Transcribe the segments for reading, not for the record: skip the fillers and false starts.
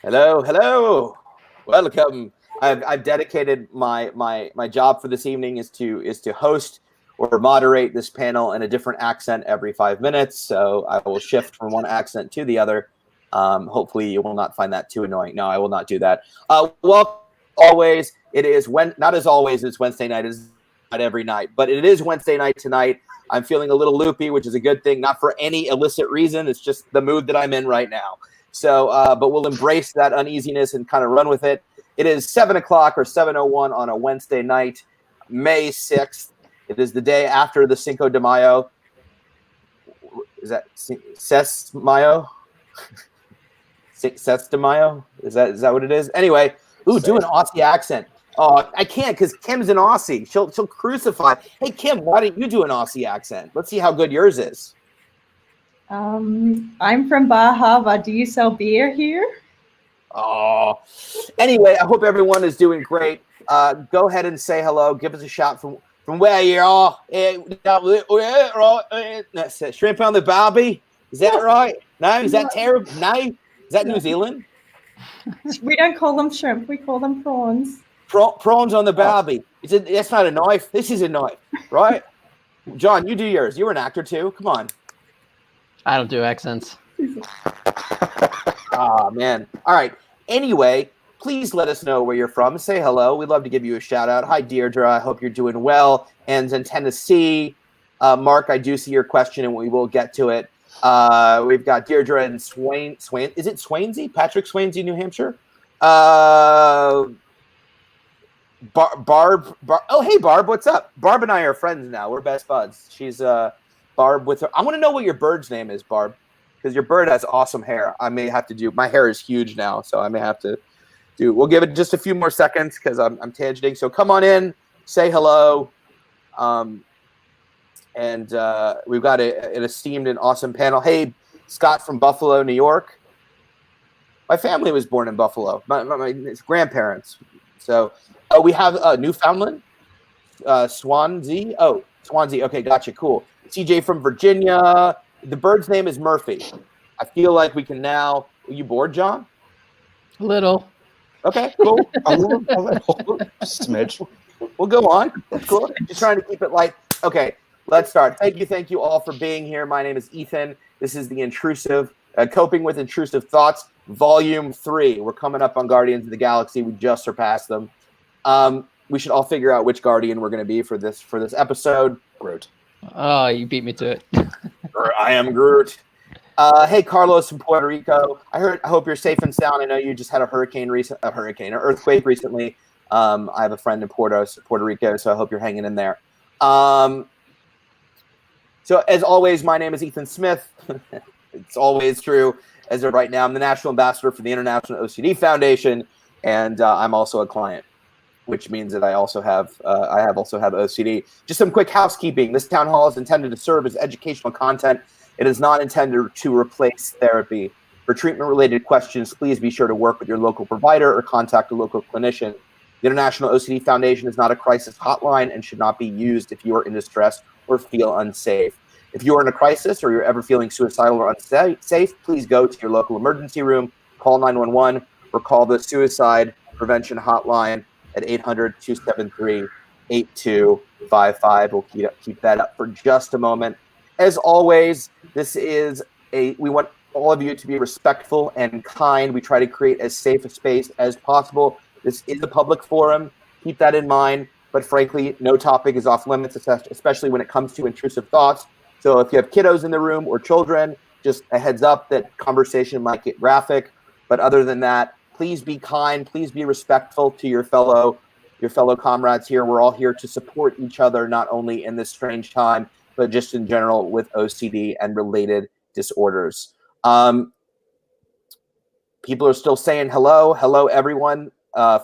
Hello, hello. Welcome. I've dedicated my job for this evening is to host or moderate this panel in a different accent every 5 minutes. So I will shift from one accent to the other. Hopefully you will not find that too annoying. No, I will not do that. Well, always it is not as always it's Wednesday night. It's not every night, but it is Wednesday night tonight. I'm feeling a little loopy, which is a good thing, not for any illicit reason. It's just the mood that I'm in right now. So, but we'll embrace that uneasiness and kind of run with it. It is 7 o'clock or 7:01 on a Wednesday night, May 6th. It is the day after the Cinco de Mayo. Is that Ses Mayo? Ses de Mayo? Is that what it is? Anyway, do an Aussie accent. Oh, I can't because Kim's an Aussie. She'll crucify. Hey, Kim, why don't you do an Aussie accent? Let's see how good yours is. I'm from Baja, but do you sell beer here? Oh, anyway, I hope everyone is doing great. Go ahead and say hello. Give us a shout from where you are. That's it. Shrimp on the barbie. Is that right? No, is that terrible? No, is that New Zealand? We don't call them shrimp. We call them prawns. Prawns on the barbie. That's not a knife. This is a knife, right? John, you do yours. You're an actor too. Come on. I don't do accents. Oh, man. All right. Anyway, please let us know where you're from. Say hello. We'd love to give you a shout out. Hi, Deirdre. I hope you're doing well. And in Tennessee, Mark, I do see your question and we will get to it. We've got Deirdre and Swain. Is it Swainsey? Patrick Swainsey, New Hampshire? Barb. Oh, hey, Barb. What's up? Barb and I are friends now. We're best buds. She's Barb with her. I want to know what your bird's name is, Barb, because your bird has awesome hair. I may have to do. My hair is huge now, so I may have to do. We'll give it just a few more seconds because I'm tangenting. So come on in, say hello, and we've got an esteemed and awesome panel. Hey, Scott from Buffalo, New York. My family was born in Buffalo. My grandparents. So we have Newfoundland, Swansea. Oh, Swansea. Okay, gotcha. Cool. CJ from Virginia. The bird's name is Murphy. I feel like we can now. Are you bored, John? A little. Okay, cool. a little smidge. We'll go on. That's cool. Just trying to keep it light. Okay, let's start. Thank you all for being here. My name is Ethan. This is the Intrusive, Coping with Intrusive Thoughts, Volume 3. We're coming up on Guardians of the Galaxy. We just surpassed them. We should all figure out which Guardian we're going to be for this episode. Groot. Oh, you beat me to it. I am Groot. Hey, Carlos from Puerto Rico. I hope you're safe and sound. I know you just had an earthquake recently. I have a friend in Puerto Rico, so I hope you're hanging in there. So as always, my name is Ethan Smith. It's always true. As of right now, I'm the national ambassador for the International OCD Foundation, and I'm also a client, which means that I also have OCD. Just some quick housekeeping. This town hall is intended to serve as educational content. It is not intended to replace therapy. For treatment-related questions, please be sure to work with your local provider or contact a local clinician. The International OCD Foundation is not a crisis hotline and should not be used if you are in distress or feel unsafe. If you are in a crisis or you're ever feeling suicidal or unsafe, please go to your local emergency room, call 911, or call the suicide prevention hotline at 800-273-8255. We'll keep that up for just a moment. As always, we want all of you to be respectful and kind. We try to create as safe a space as possible. This is a public forum. Keep that in mind. But frankly, no topic is off limits, especially when it comes to intrusive thoughts. So if you have kiddos in the room or children, just a heads up that conversation might get graphic. But other than that, please be kind. Please be respectful to your fellow comrades here. We're all here to support each other, not only in this strange time, but just in general with OCD and related disorders. People are still saying hello. Hello, everyone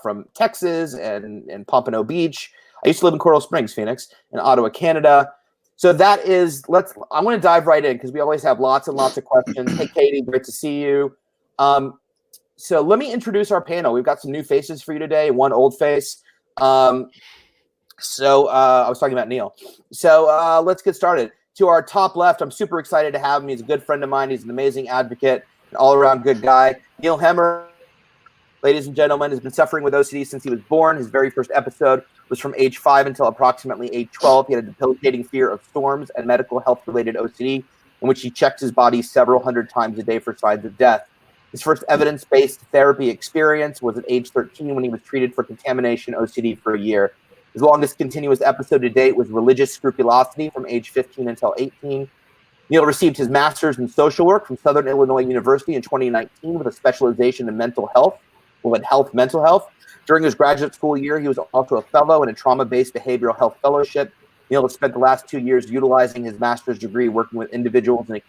from Texas and Pompano Beach. I used to live in Coral Springs, Phoenix, and Ottawa, Canada. So that is, I'm going to dive right in because we always have lots and lots of questions. Hey, Katy, great to see you. So let me introduce our panel. We've got some new faces for you today, one old face. I was talking about Neil. So let's get started. To our top left, I'm super excited to have him. He's a good friend of mine. He's an amazing advocate, an all-around good guy. Neil Hemmer, ladies and gentlemen, has been suffering with OCD since he was born. His very first episode was from age 5 until approximately age 12. He had a debilitating fear of storms and medical health-related OCD, in which he checked his body several hundred times a day for signs of death. His first evidence-based therapy experience was at age 13 when he was treated for contamination OCD for a year. His longest continuous episode to date was religious scrupulosity from age 15 until 18. Neil received his master's in social work from Southern Illinois University in 2019 with a specialization in mental health, mental health. During his graduate school year, he was also a fellow in a trauma-based behavioral health fellowship. Neil has spent the last 2 years utilizing his master's degree working with individuals in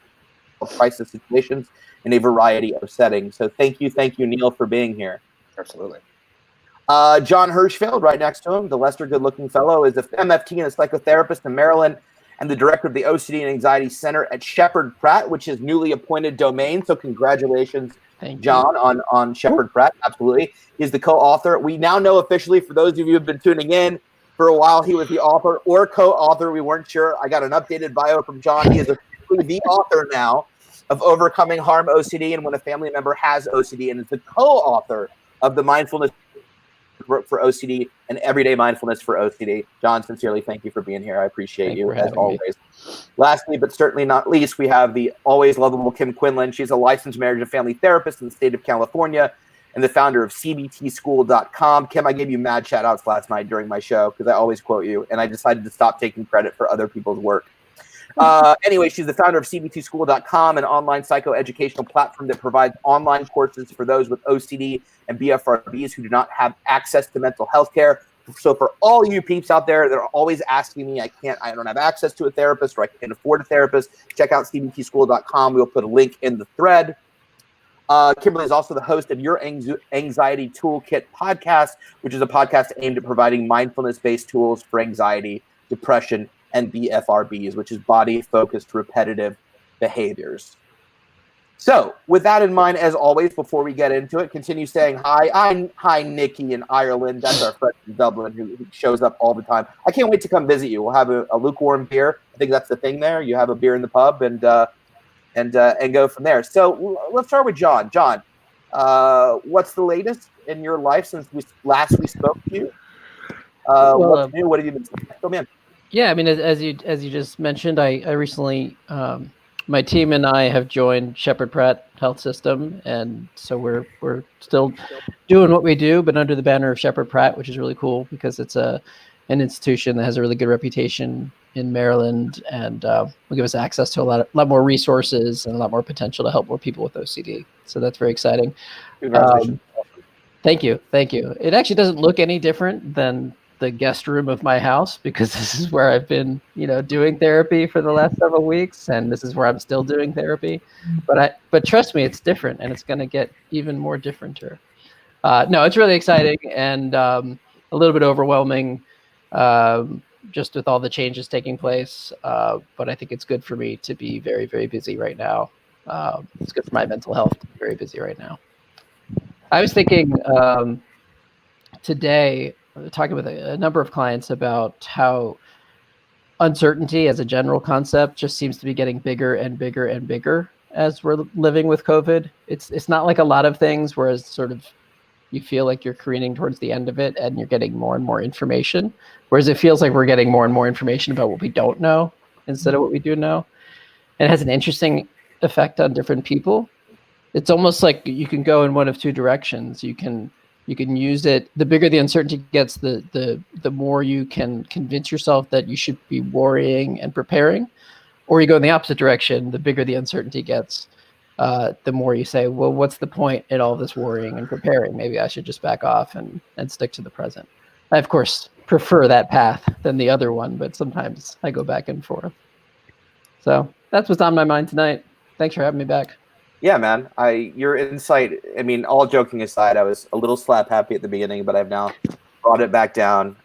crisis situations in a variety of settings. So thank you, Neil, for being here. Absolutely. Jon Hershfield, right next to him, the Lester Good-Looking Fellow, is an MFT and a psychotherapist in Maryland and the director of the OCD and Anxiety Center at Shepherd Pratt, which is newly appointed domain. So congratulations, Jon, on Shepherd Pratt. Absolutely. He's the co-author. We now know officially, for those of you who have been tuning in, for a while he was the author or co-author. We weren't sure. I got an updated bio from Jon. He is officially the author now of Overcoming Harm OCD and When a Family Member Has OCD, and is the co-author of the Mindfulness for OCD and Everyday Mindfulness for OCD. Jon, sincerely, thank you for being here. I appreciate you as always. Lastly, but certainly not least, we have the always lovable Kim Quinlan. She's a licensed marriage and family therapist in the state of California and the founder of cbtschool.com. Kim, I gave you mad shout outs last night during my show because I always quote you, and I decided to stop taking credit for other people's work. Anyway, she's the founder of cbtschool.com, an online psychoeducational platform that provides online courses for those with OCD and BFRBs who do not have access to mental health care. So for all you peeps out there that are always asking me, I don't have access to a therapist or I can't afford a therapist, check out cbtschool.com. We'll put a link in the thread. Kimberly is also the host of Your Anxiety Toolkit podcast, which is a podcast aimed at providing mindfulness-based tools for anxiety, depression, and BFRBs, which is body-focused repetitive behaviors. So, with that in mind, as always, before we get into it, continue saying hi. Hi, Nikki in Ireland. That's our friend from Dublin who shows up all the time. I can't wait to come visit you. We'll have a lukewarm beer. I think that's the thing there. You have a beer in the pub and go from there. So, let's start with Jon. Jon, what's the latest in your life since we spoke to you? What's new? What have you been saying? Go, man. Yeah, I mean, as you just mentioned, I recently, my team and I have joined Shepherd Pratt Health System, and so we're still doing what we do, but under the banner of Shepherd Pratt, which is really cool because it's an institution that has a really good reputation in Maryland, and will give us access to a lot more resources and a lot more potential to help more people with OCD. So that's very exciting. Congratulations. Thank you. It actually doesn't look any different than the guest room of my house because this is where I've been, doing therapy for the last several weeks, and this is where I'm still doing therapy. But trust me, it's different, and it's going to get even more differenter. No, it's really exciting and a little bit overwhelming, just with all the changes taking place. But I think it's good for me to be very, very busy right now. It's good for my mental health to be very busy right now. I was thinking today, talking with a number of clients about how uncertainty as a general concept just seems to be getting bigger and bigger and bigger as we're living with COVID. It's not like a lot of things, whereas sort of you feel like you're careening towards the end of it and you're getting more and more information, whereas it feels like we're getting more and more information about what we don't know instead of what we do know. And it has an interesting effect on different people. It's almost like you can go in one of two directions. You can use it. The bigger the uncertainty gets, the more you can convince yourself that you should be worrying and preparing. Or you go in the opposite direction. The bigger the uncertainty gets, the more you say, well, what's the point in all this worrying and preparing? Maybe I should just back off and stick to the present. I, of course, prefer that path than the other one, but sometimes I go back and forth. So that's what's on my mind tonight. Thanks for having me back. Yeah, man. Your insight, I mean, all joking aside, I was a little slap happy at the beginning, but I've now brought it back down.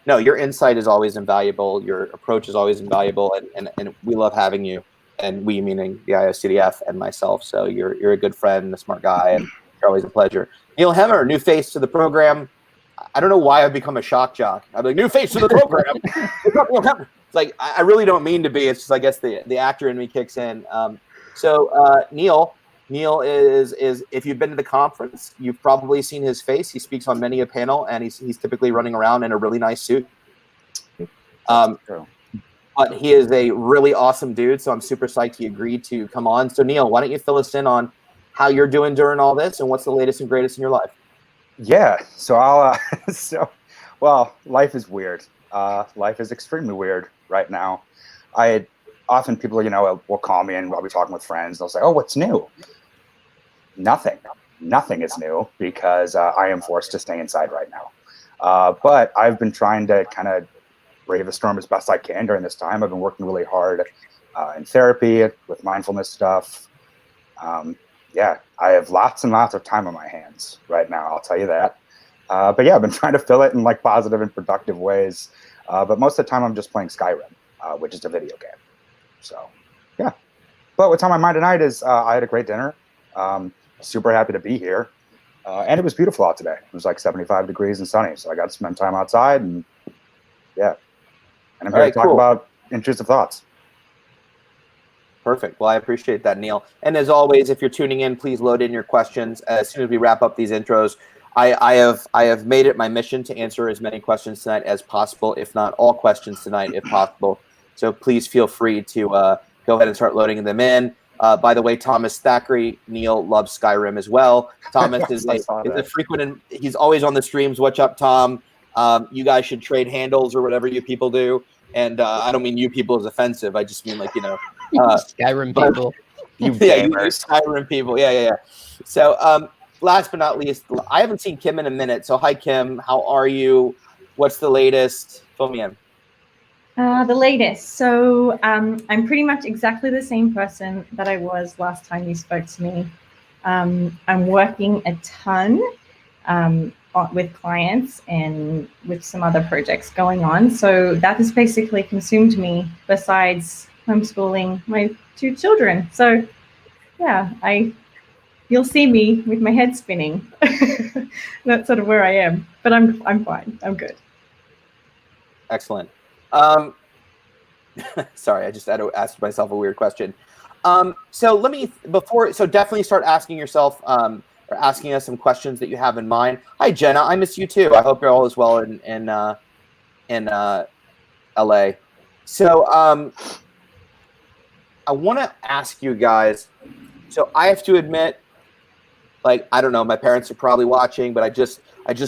No, your insight is always invaluable. Your approach is always invaluable, and we love having you. And we, meaning the IOCDF and myself. So you're a good friend and a smart guy, and you're always a pleasure. Neil Hemmer, new face to the program. I don't know why I've become a shock jock. I'm like, new face to the program. It's like, I really don't mean to be. It's just, I guess, the actor in me kicks in. So, Neil, Neil is if you've been to the conference, you've probably seen his face. He speaks on many a panel, and he's typically running around in a really nice suit. But he is a really awesome dude, so I'm super psyched he agreed to come on. So Neil, why don't you fill us in on how you're doing during all this, and what's the latest and greatest in your life? Yeah, so I'll well, life is weird. Life is extremely weird right now. Often people, will call me and I'll be talking with friends. They'll say, "Oh, what's new?" Nothing is new because I am forced to stay inside right now. But I've been trying to kind of brave the storm as best I can during this time. I've been working really hard in therapy with mindfulness stuff. Yeah, I have lots and lots of time on my hands right now, I'll tell you that. But yeah, I've been trying to fill it in like positive and productive ways. But most of the time I'm just playing Skyrim, which is a video game. So yeah, but what's on my mind tonight is I had a great dinner. Super happy to be here. And it was beautiful out today. It was like 75 degrees and sunny. So I got to spend time outside and yeah. And I'm here to talk about intrusive thoughts. Perfect. Well, I appreciate that, Neil. And as always, if you're tuning in, please load in your questions. As soon as we wrap up these intros, I have made it my mission to answer as many questions tonight as possible, if not all questions tonight, if possible. So please feel free to go ahead and start loading them in. By the way, Thomas Thackeray, Neil loves Skyrim as well. Thomas is a frequent, and he's always on the streams. What's up, Tom? You guys should trade handles or whatever you people do. And I don't mean you people as offensive. I just mean like, Skyrim people. You Skyrim people. Yeah. So last but not least, I haven't seen Kim in a minute. So hi, Kim. How are you? What's the latest? Fill me in. The latest. So I'm pretty much exactly the same person that I was last time you spoke to me. I'm working a ton with clients and with some other projects going on. So that has basically consumed me besides homeschooling my 2 children. So yeah, you'll see me with my head spinning. That's sort of where I am, but I'm fine. I'm good. Excellent. Sorry, I just had to ask myself a weird question. So definitely start asking yourself, or asking us some questions that you have in mind. Hi, Jenna. I miss you too. I hope you're all as well in LA. So I want to ask you guys. So I have to admit, like, I don't know, my parents are probably watching, but I just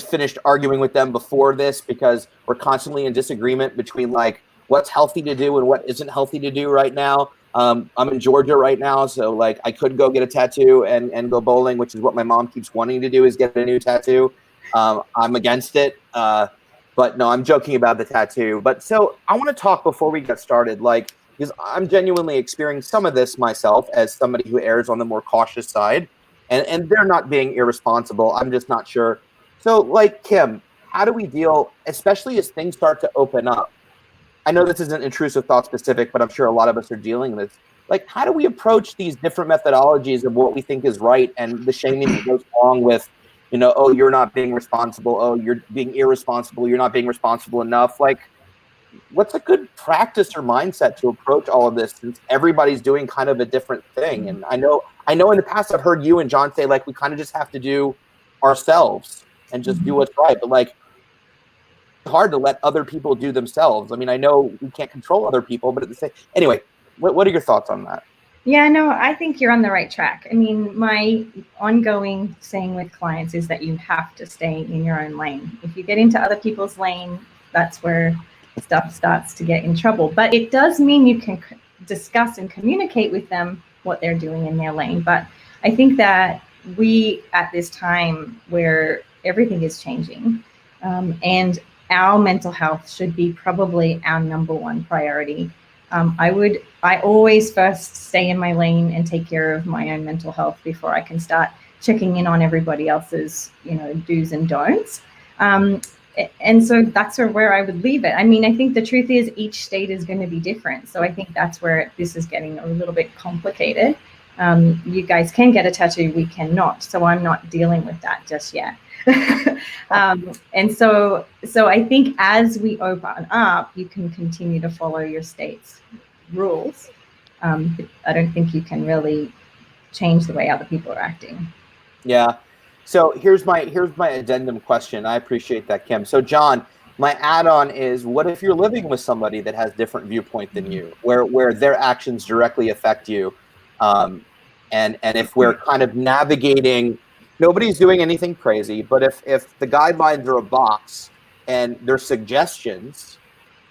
finished arguing with them before this because we're constantly in disagreement between like what's healthy to do and what isn't healthy to do right now. I'm in Georgia right now, so like I could go get a tattoo and go bowling, which is what my mom keeps wanting to do, is get a new tattoo. I'm against it, but no, I'm joking about the tattoo. But so I want to talk before we get started, like, because I'm genuinely experiencing some of this myself as somebody who errs on the more cautious side, and they're not being irresponsible. I'm just not sure. So like, Kim, how do we deal, especially as things start to open up? I know this isn't intrusive thought specific, but I'm sure a lot of us are dealing with, like, how do we approach these different methodologies of what we think is right and the shaming that goes along with, oh, you're not being responsible. Oh, you're being irresponsible. You're not being responsible enough. Like, what's a good practice or mindset to approach all of this, since everybody's doing kind of a different thing? And I know in the past I've heard you and John say, like, we kind of just have to do ourselves and just do what's right. But like, it's hard to let other people do themselves. I mean, I know we can't control other people, but at the same, anyway, what are your thoughts on that? Yeah, no, I think you're on the right track. I mean, my ongoing saying with clients is that you have to stay in your own lane. If you get into other people's lane, that's where stuff starts to get in trouble. But it does mean you can discuss and communicate with them what they're doing in their lane. But I think that we, at this time where everything is changing, and our mental health should be probably our number one priority. I always first stay in my lane and take care of my own mental health before I can start checking in on everybody else's, do's and don'ts. And so that's where I would leave it. I mean, I think the truth is each state is going to be different. So I think that's where this is getting a little bit complicated. You guys can get a tattoo, we cannot. So I'm not dealing with that just yet. And so I think as we open up, you can continue to follow your state's rules. I don't think you can really change the way other people are acting. Yeah. So here's my addendum question. I appreciate that, Kim. So Jon, my add-on is, what if you're living with somebody that has different viewpoint than you, where their actions directly affect you, and if we're kind of navigating, nobody's doing anything crazy, but if the guidelines are a box and they're suggestions,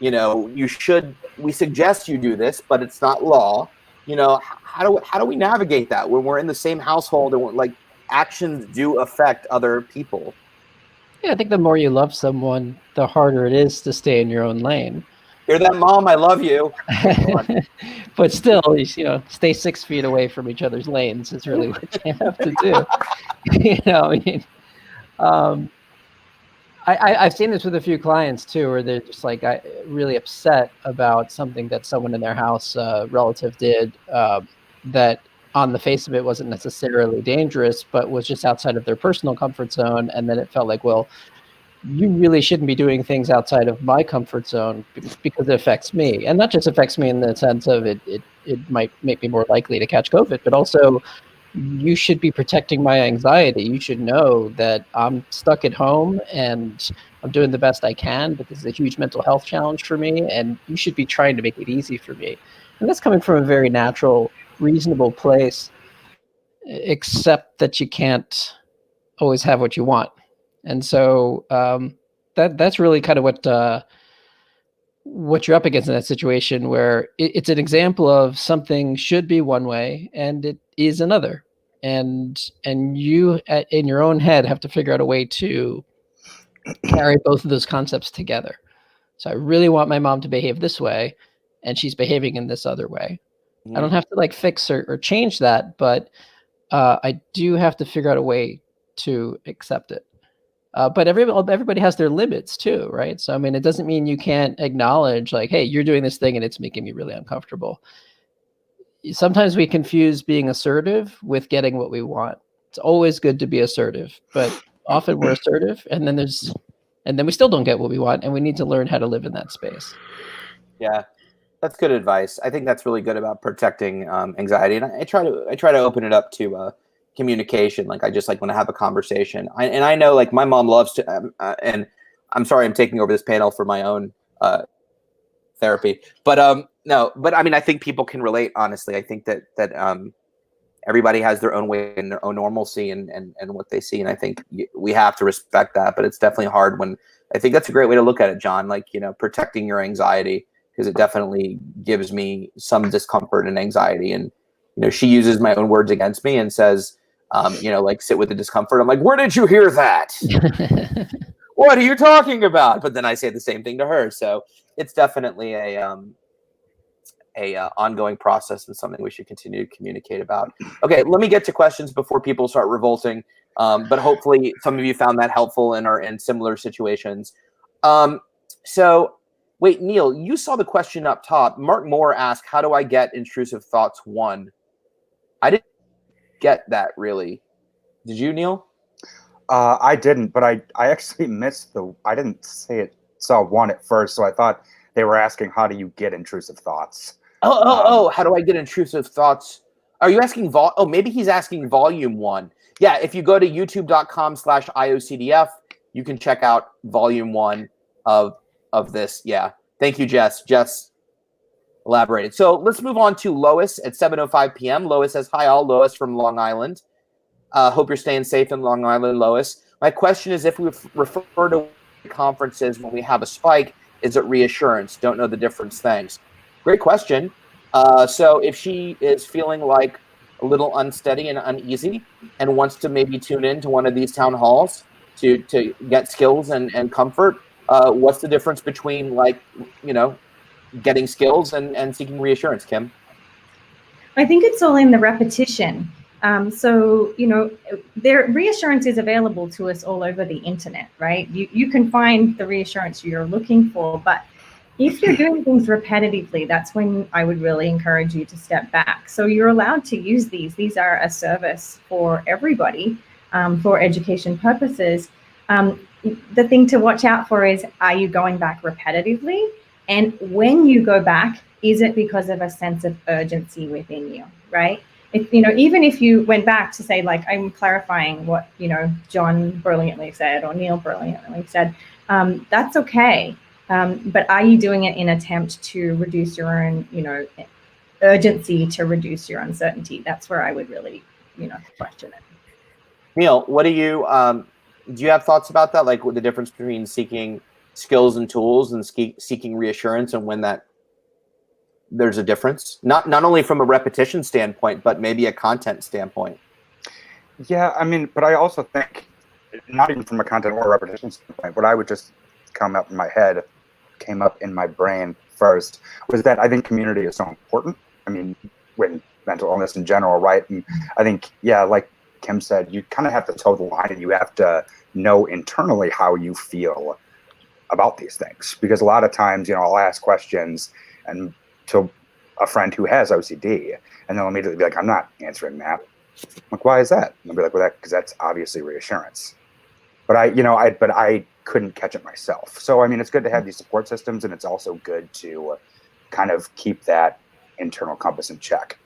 you know, we suggest you do this, but it's not law. You know, how do we navigate that when we're in the same household and we're, like, actions do affect other people? Yeah, I think the more you love someone, the harder it is to stay in your own lane. Hear that, Mom? I love you. But still, you know, stay 6 feet away from each other's lanes is really what you have to do. You know, I mean, I've seen this with a few clients too, where they're just like really upset about something that someone in their house relative did that on the face of it wasn't necessarily dangerous, but was just outside of their personal comfort zone. And then it felt like, well, you really shouldn't be doing things outside of my comfort zone because it affects me. And not just affects me in the sense of it might make me more likely to catch COVID, but also you should be protecting my anxiety. You should know that I'm stuck at home and I'm doing the best I can, but this is a huge mental health challenge for me, and you should be trying to make it easy for me. And that's coming from a very natural, reasonable place, except that you can't always have what you want. And so that's really kind of what you're up against in that situation, where it's an example of something should be one way and it is another. And you in your own head have to figure out a way to carry both of those concepts together. So I really want my mom to behave this way, and she's behaving in this other way. I don't have to like fix or change that, but I do have to figure out a way to accept it. But everybody has their limits too, right? So, I mean, it doesn't mean you can't acknowledge like, hey, you're doing this thing and it's making me really uncomfortable. Sometimes we confuse being assertive with getting what we want. It's always good to be assertive, but often we're assertive and then we still don't get what we want, and we need to learn how to live in that space. Yeah, that's good advice. I think that's really good about protecting anxiety, and I try to open it up to communication. Like, I just like when I have a conversation. I know, like, my mom loves to, and I'm sorry I'm taking over this panel for my own therapy, but no, but I mean, I think people can relate, honestly. I think that everybody has their own way and their own normalcy and what they see, and I think we have to respect that. But it's definitely hard when, I think that's a great way to look at it, Jon, like, you know, protecting your anxiety, because it definitely gives me some discomfort and anxiety. And, you know, she uses my own words against me and says, you know, like, sit with the discomfort. I'm like, where did you hear that? What are you talking about? But then I say the same thing to her. So it's definitely a ongoing process and something we should continue to communicate about. Okay, let me get to questions before people start revolting. But hopefully some of you found that helpful and are in similar situations. So wait, Neil, you saw the question up top. Mark Moore asked, how do I get intrusive thoughts 1? I didn't get that, really. Did you, Neil? I didn't, but I actually missed I didn't saw 1 at first, so I thought they were asking, how do you get intrusive thoughts? How do I get intrusive thoughts? Are you asking maybe he's asking volume 1. Yeah, if you go to youtube.com/IOCDF, you can check out volume 1 of this. Yeah. Thank you, Jess. Jess elaborated. So let's move on to Lois at 7:05 p.m. Lois says, hi all, Lois from Long Island. Hope you're staying safe in Long Island, Lois. My question is, if we refer to conferences when we have a spike, is it reassurance? Don't know the difference. Thanks. Great question. So if she is feeling like a little unsteady and uneasy and wants to maybe tune in to one of these town halls to get skills and comfort, what's the difference between, like, you know, getting skills and seeking reassurance, Kim? I think it's all in the repetition. So, you know, reassurance is available to us all over the internet, right? You can find the reassurance you're looking for, but if you're doing things repetitively, that's when I would really encourage you to step back. So you're allowed to use these. These are a service for everybody, for education purposes. The thing to watch out for is, are you going back repetitively? And when you go back, is it because of a sense of urgency within you, right? even if you went back to say, like, I'm clarifying what, Jon brilliantly said or Neil brilliantly said, that's okay. But are you doing it in attempt to reduce your own, urgency, to reduce your uncertainty? That's where I would really, question it. Neil, what do you have thoughts about that? Like, what the difference between seeking skills and tools and seeking reassurance, and when that there's a difference, not only from a repetition standpoint, but maybe a content standpoint. Yeah, I mean, but I also think, not even from a content or a repetition standpoint, what I would just came up in my brain first was that I think community is so important. I mean, when mental illness in general, right? And I think, yeah, like Kim said, you kind of have to toe the line, and you have to know internally how you feel about these things. Because a lot of times, I'll ask questions and to a friend who has OCD, and they'll immediately be like, I'm not answering that. I'm like, why is that? And I'll be like, well, because that's obviously reassurance. But I couldn't catch it myself. So, I mean, it's good to have these support systems, and it's also good to kind of keep that internal compass in check.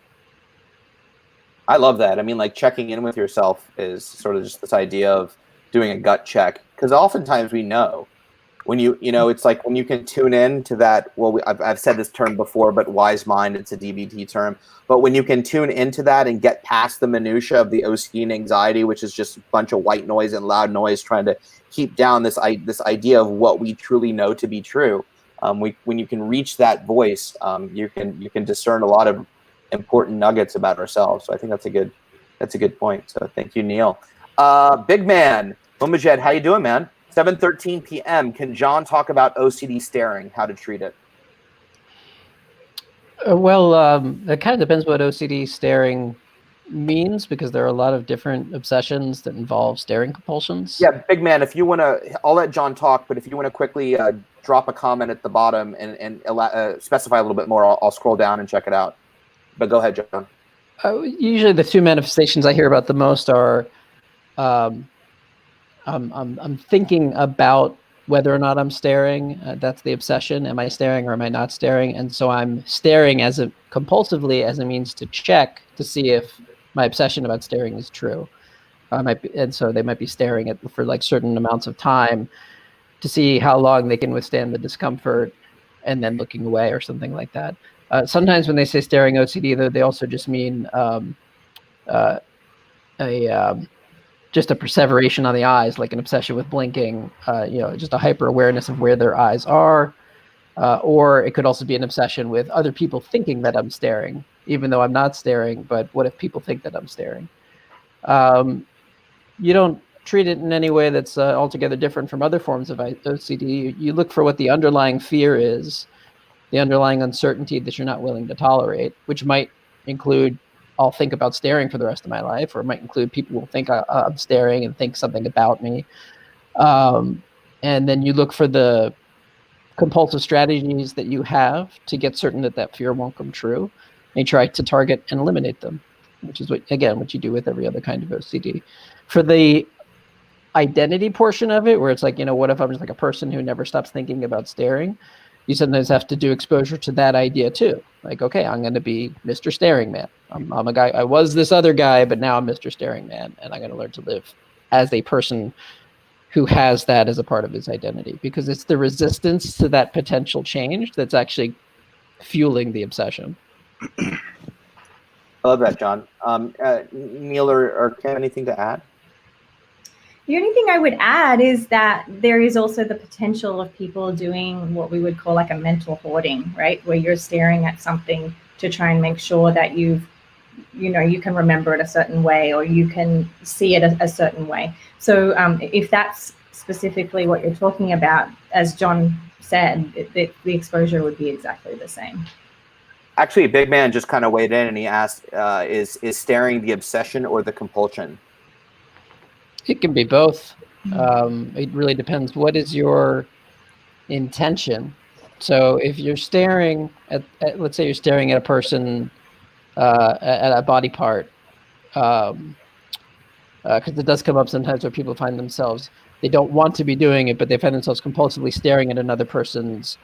I love that. I mean, like, checking in with yourself is sort of just this idea of doing a gut check, because oftentimes we know when it's like when you can tune in to that. Well, I've said this term before, but wise mind, it's a DBT term. But when you can tune into that and get past the minutia of the OCD and anxiety, which is just a bunch of white noise and loud noise trying to keep down this idea of what we truly know to be true. When you can reach that voice, you can discern a lot of important nuggets about ourselves. So I think that's a good point. So thank you, Neil. Big man, Mumajed, how you doing, man? 7:13 p.m. Can Jon talk about OCD staring, how to treat it? It kind of depends what OCD staring means, because there are a lot of different obsessions that involve staring compulsions. Yeah, big man, if you want to, I'll let Jon talk, but if you want to quickly drop a comment at the bottom and specify a little bit more, I'll scroll down and check it out. But go ahead, Jon. Usually the two manifestations I hear about the most are I'm thinking about whether or not I'm staring. That's the obsession. Am I staring or am I not staring? And so I'm staring compulsively as a means to check to see if my obsession about staring is true. And so they might be staring for like certain amounts of time to see how long they can withstand the discomfort, and then looking away or something like that. Sometimes when they say staring OCD, though, they also just mean just a perseveration on the eyes, like an obsession with blinking, just a hyper awareness of where their eyes are. Or it could also be an obsession with other people thinking that I'm staring, even though I'm not staring. But what if people think that I'm staring? You don't treat it in any way that's altogether different from other forms of OCD. You look for what the underlying fear is, the underlying uncertainty that you're not willing to tolerate, which might include, I'll think about staring for the rest of my life, or it might include people will think I'm staring and think something about me. And then you look for the compulsive strategies that you have to get certain that fear won't come true, and you try to target and eliminate them, which is what you do with every other kind of OCD. For the identity portion of it, where it's like, what if I'm just like a person who never stops thinking about staring? You sometimes have to do exposure to that idea too. Like, okay, I'm going to be Mr. Staring Man. I'm a guy. I was this other guy, but now I'm Mr. Staring Man, and I'm going to learn to live as a person who has that as a part of his identity, because it's the resistance to that potential change that's actually fueling the obsession. I love that, Jon. Neil or Kim, anything to add? The only thing I would add is that there is also the potential of people doing what we would call like a mental hoarding, right? Where you're staring at something to try and make sure that you can remember it a certain way, or you can see it a certain way. So if that's specifically what you're talking about, as Jon said, the exposure would be exactly the same. Actually, Big Man just kind of weighed in and he asked, is staring the obsession or the compulsion? It can be both. It really depends. What is your intention? So if you're staring at let's say you're staring at a person, at a body part, because it does come up sometimes where people find themselves, they don't want to be doing it, but they find themselves compulsively staring at another person's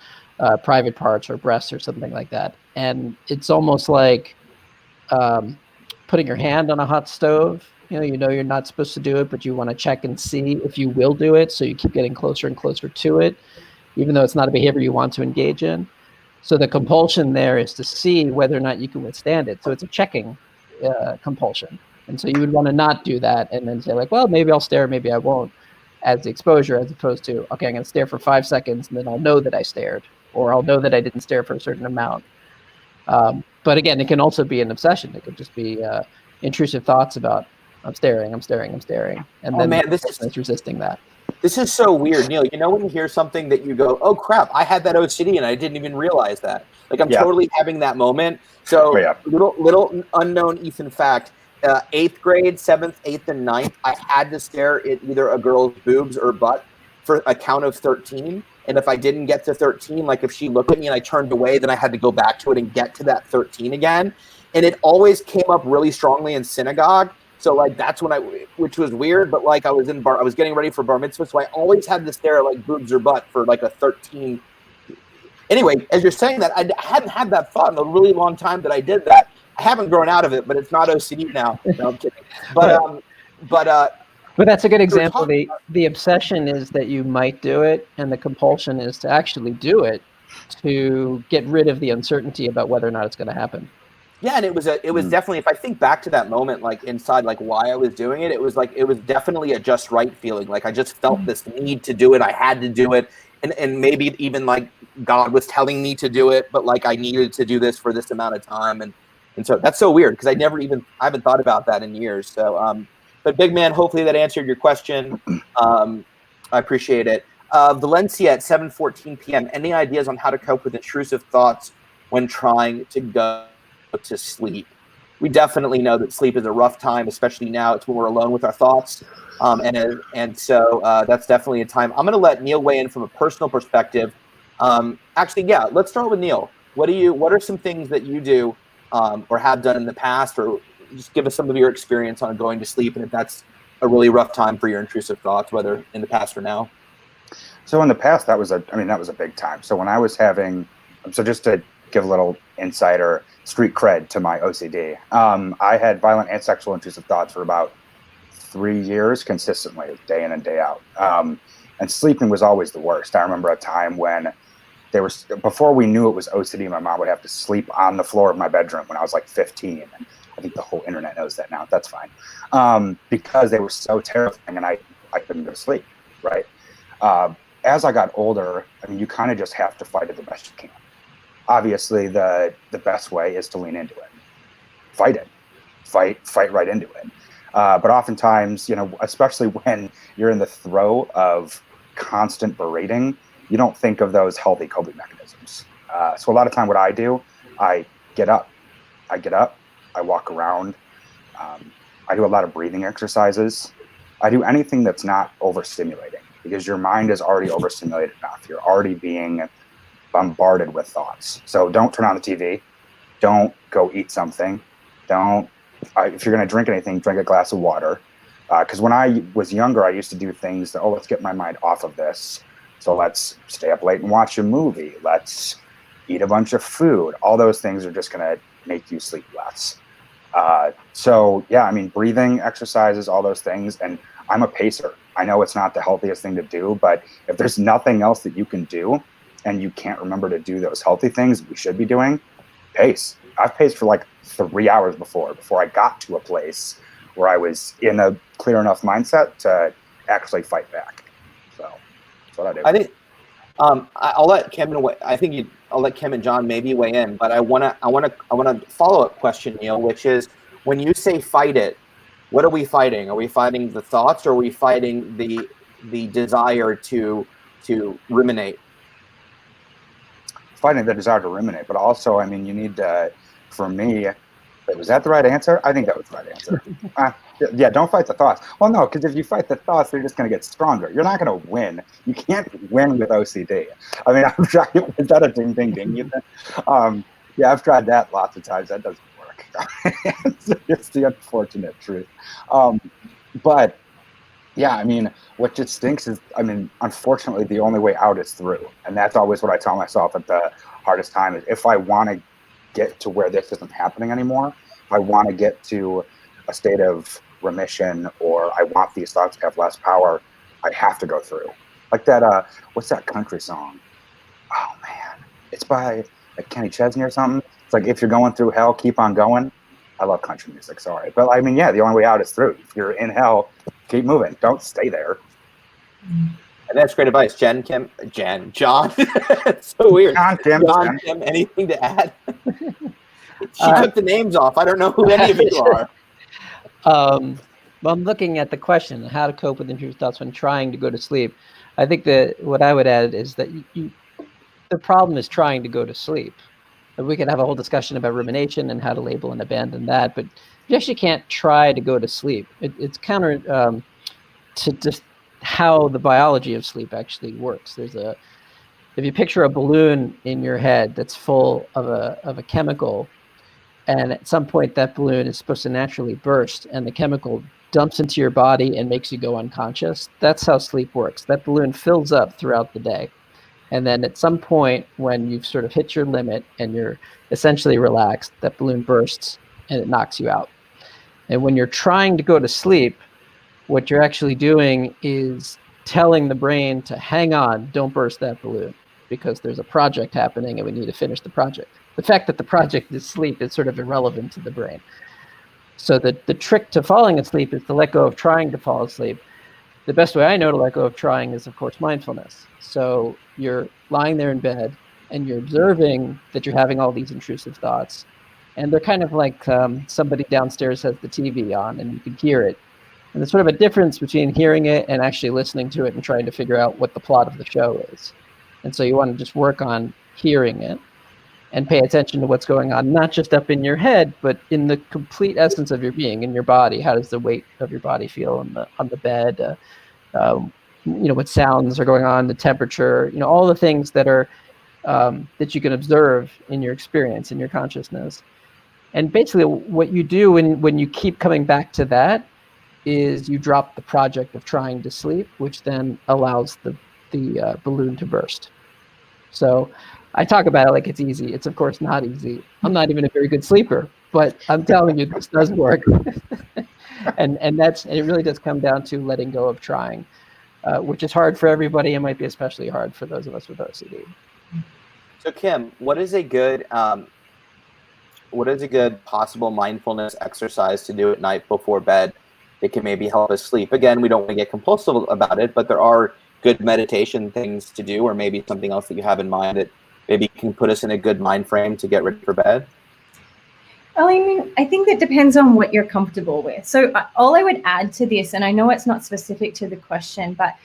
private parts or breasts or something like that. And it's almost like putting your hand on a hot stove. You know you're not supposed to do it, but you want to check and see if you will do it. So you keep getting closer and closer to it, even though it's not a behavior you want to engage in. So the compulsion there is to see whether or not you can withstand it. So it's a checking compulsion. And so you would want to not do that and then say like, well, maybe I'll stare, maybe I won't, as the exposure, as opposed to, okay, I'm going to stare for 5 seconds and then I'll know that I stared, or I'll know that I didn't stare for a certain amount. But again, it can also be an obsession. It could just be intrusive thoughts about, I'm staring. And then man, this is resisting that. This is so weird, Neil. You know when you hear something that you go, oh, crap, I had that OCD and I didn't even realize that. Like, I'm totally having that moment. So little unknown Ethan fact, 8th grade, 7th, 8th, and 9th, I had to stare at either a girl's boobs or butt for a count of 13. And if I didn't get to 13, like if she looked at me and I turned away, then I had to go back to it and get to that 13 again. And it always came up really strongly in synagogue. So like that's when which was weird, but like I was getting ready for bar mitzvah, so I always had to stare at like boobs or butt for like a 13. Anyway, as you're saying that, I hadn't had that thought in a really long time that I did that. I haven't grown out of it, but it's not OCD now. No, I'm kidding. But that's a good example. The obsession is that you might do it, and the compulsion is to actually do it to get rid of the uncertainty about whether or not it's going to happen. Yeah, and it was definitely, if I think back to that moment, like inside, like why I was doing it, it was definitely a just right feeling. Like I just felt this need to do it. I had to do it. And maybe even like God was telling me to do it, but like I needed to do this for this amount of time. And so that's so weird because I haven't thought about that in years. So, but big man, hopefully that answered your question. I appreciate it. Valencia at 7:14 p.m. Any ideas on how to cope with intrusive thoughts when trying to go to sleep? We definitely know that sleep is a rough time, especially now. It's when we're alone with our thoughts, and so that's definitely a time. I'm going to let Neil weigh in from a personal perspective. Actually, yeah, let's start with Neil. What are some things that you do or have done in the past, or just give us some of your experience on going to sleep, and if that's a really rough time for your intrusive thoughts, whether in the past or now? So in the past, that was a big time. So when I was just to give a little insider street cred to my OCD, I had violent and sexual intrusive thoughts for about 3 years consistently, day in and day out. And sleeping was always the worst. I remember a time when before we knew it was OCD, my mom would have to sleep on the floor of my bedroom when I was like 15. And I think the whole internet knows that now. That's fine. Because they were so terrifying and I couldn't go to sleep, right? As I got older, I mean, you kind of just have to fight it the best you can. Obviously, the best way is to lean into it. Fight it. Fight right into it. But oftentimes, especially when you're in the throe of constant berating, you don't think of those healthy coping mechanisms. So a lot of time what I do, I get up, I walk around. I do a lot of breathing exercises. I do anything that's not overstimulating because your mind is already overstimulated enough. You're already being bombarded with thoughts. So don't turn on the TV. Don't go eat something. If you're going to drink anything, drink a glass of water. Because when I was younger, I used to do things that, let's get my mind off of this. So let's stay up late and watch a movie. Let's eat a bunch of food. All those things are just going to make you sleep less. So yeah, I mean, breathing exercises, all those things. And I'm a pacer. I know it's not the healthiest thing to do, but if there's nothing else that you can do and you can't remember to do those healthy things we should be doing, pace. I've paced for like 3 hours before I got to a place where I was in a clear enough mindset to actually fight back. So that's what I do. I think I'll let Kim I'll let Kim and John maybe weigh in, but I want to follow-up question, Neil, which is when you say fight it, what are we fighting? Are we fighting the thoughts, or are we fighting the desire to ruminate? Fighting the desire to ruminate, but also, I mean, you need to, for me, was that the right answer? I think that was the right answer. Yeah, don't fight the thoughts. Well, no, because if you fight the thoughts, they're just going to get stronger. You're not going to win. You can't win with OCD. I mean, I've tried. Is that a ding, ding, ding? You think? Yeah, I've tried that lots of times. That doesn't work. It's the unfortunate truth. But yeah, I mean, what just stinks is, I mean, unfortunately, the only way out is through. And that's always what I tell myself at the hardest time is if I want to get to where this isn't happening anymore, if I want to get to a state of remission, or I want these thoughts to have less power, I have to go through. Like that, what's that country song? Oh man, it's by like Kenny Chesney or something. It's like, if you're going through hell, keep on going. I love country music, sorry. But I mean, yeah, the only way out is through. If you're in hell, keep moving. Don't stay there. And that's great advice. Jen, Kim, John. It's so weird. John, Kim, anything to add? She took the names off. I don't know who any of you are. Well, I'm looking at the question, how to cope with intrusive thoughts when trying to go to sleep. I think that what I would add is that the problem is trying to go to sleep. We could have a whole discussion about rumination and how to label and abandon that, but you actually can't try to go to sleep. It's counter to just how the biology of sleep actually works. If you picture a balloon in your head that's full of a chemical, and at some point that balloon is supposed to naturally burst, and the chemical dumps into your body and makes you go unconscious. That's how sleep works. That balloon fills up throughout the day. And then at some point when you've sort of hit your limit and you're essentially relaxed, that balloon bursts and it knocks you out. And when you're trying to go to sleep, what you're actually doing is telling the brain to hang on, don't burst that balloon, because there's a project happening and we need to finish the project. The fact that the project is sleep is sort of irrelevant to the brain. So the trick to falling asleep is to let go of trying to fall asleep. The best way I know to let go of trying is, of course, mindfulness. So you're lying there in bed and you're observing that you're having all these intrusive thoughts. And they're kind of like somebody downstairs has the TV on and you can hear it. And there's sort of a difference between hearing it and actually listening to it and trying to figure out what the plot of the show is. And so you want to just work on hearing it and pay attention to what's going on, not just up in your head, but in the complete essence of your being, in your body. How does the weight of your body feel on the bed? What sounds are going on, the temperature, all the things that are that you can observe in your experience, in your consciousness. And basically what you do when you keep coming back to that is you drop the project of trying to sleep, which then allows the balloon to burst. So I talk about it like it's easy. It's of course not easy. I'm not even a very good sleeper, but I'm telling you, this does work. and it really does come down to letting go of trying, which is hard for everybody and might be especially hard for those of us with OCD. So Kim, what is a good possible mindfulness exercise to do at night before bed that can maybe help us sleep? Again, we don't want to get compulsive about it, but there are good meditation things to do, or maybe something else that you have in mind that maybe can put us in a good mind frame to get ready for bed? Well, I mean, I think that depends on what you're comfortable with. So all I would add to this, and I know it's not specific to the question, but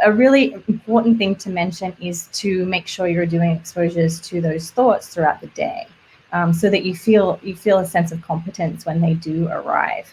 a really important thing to mention is to make sure you're doing exposures to those thoughts throughout the day, so that you feel a sense of competence when they do arrive.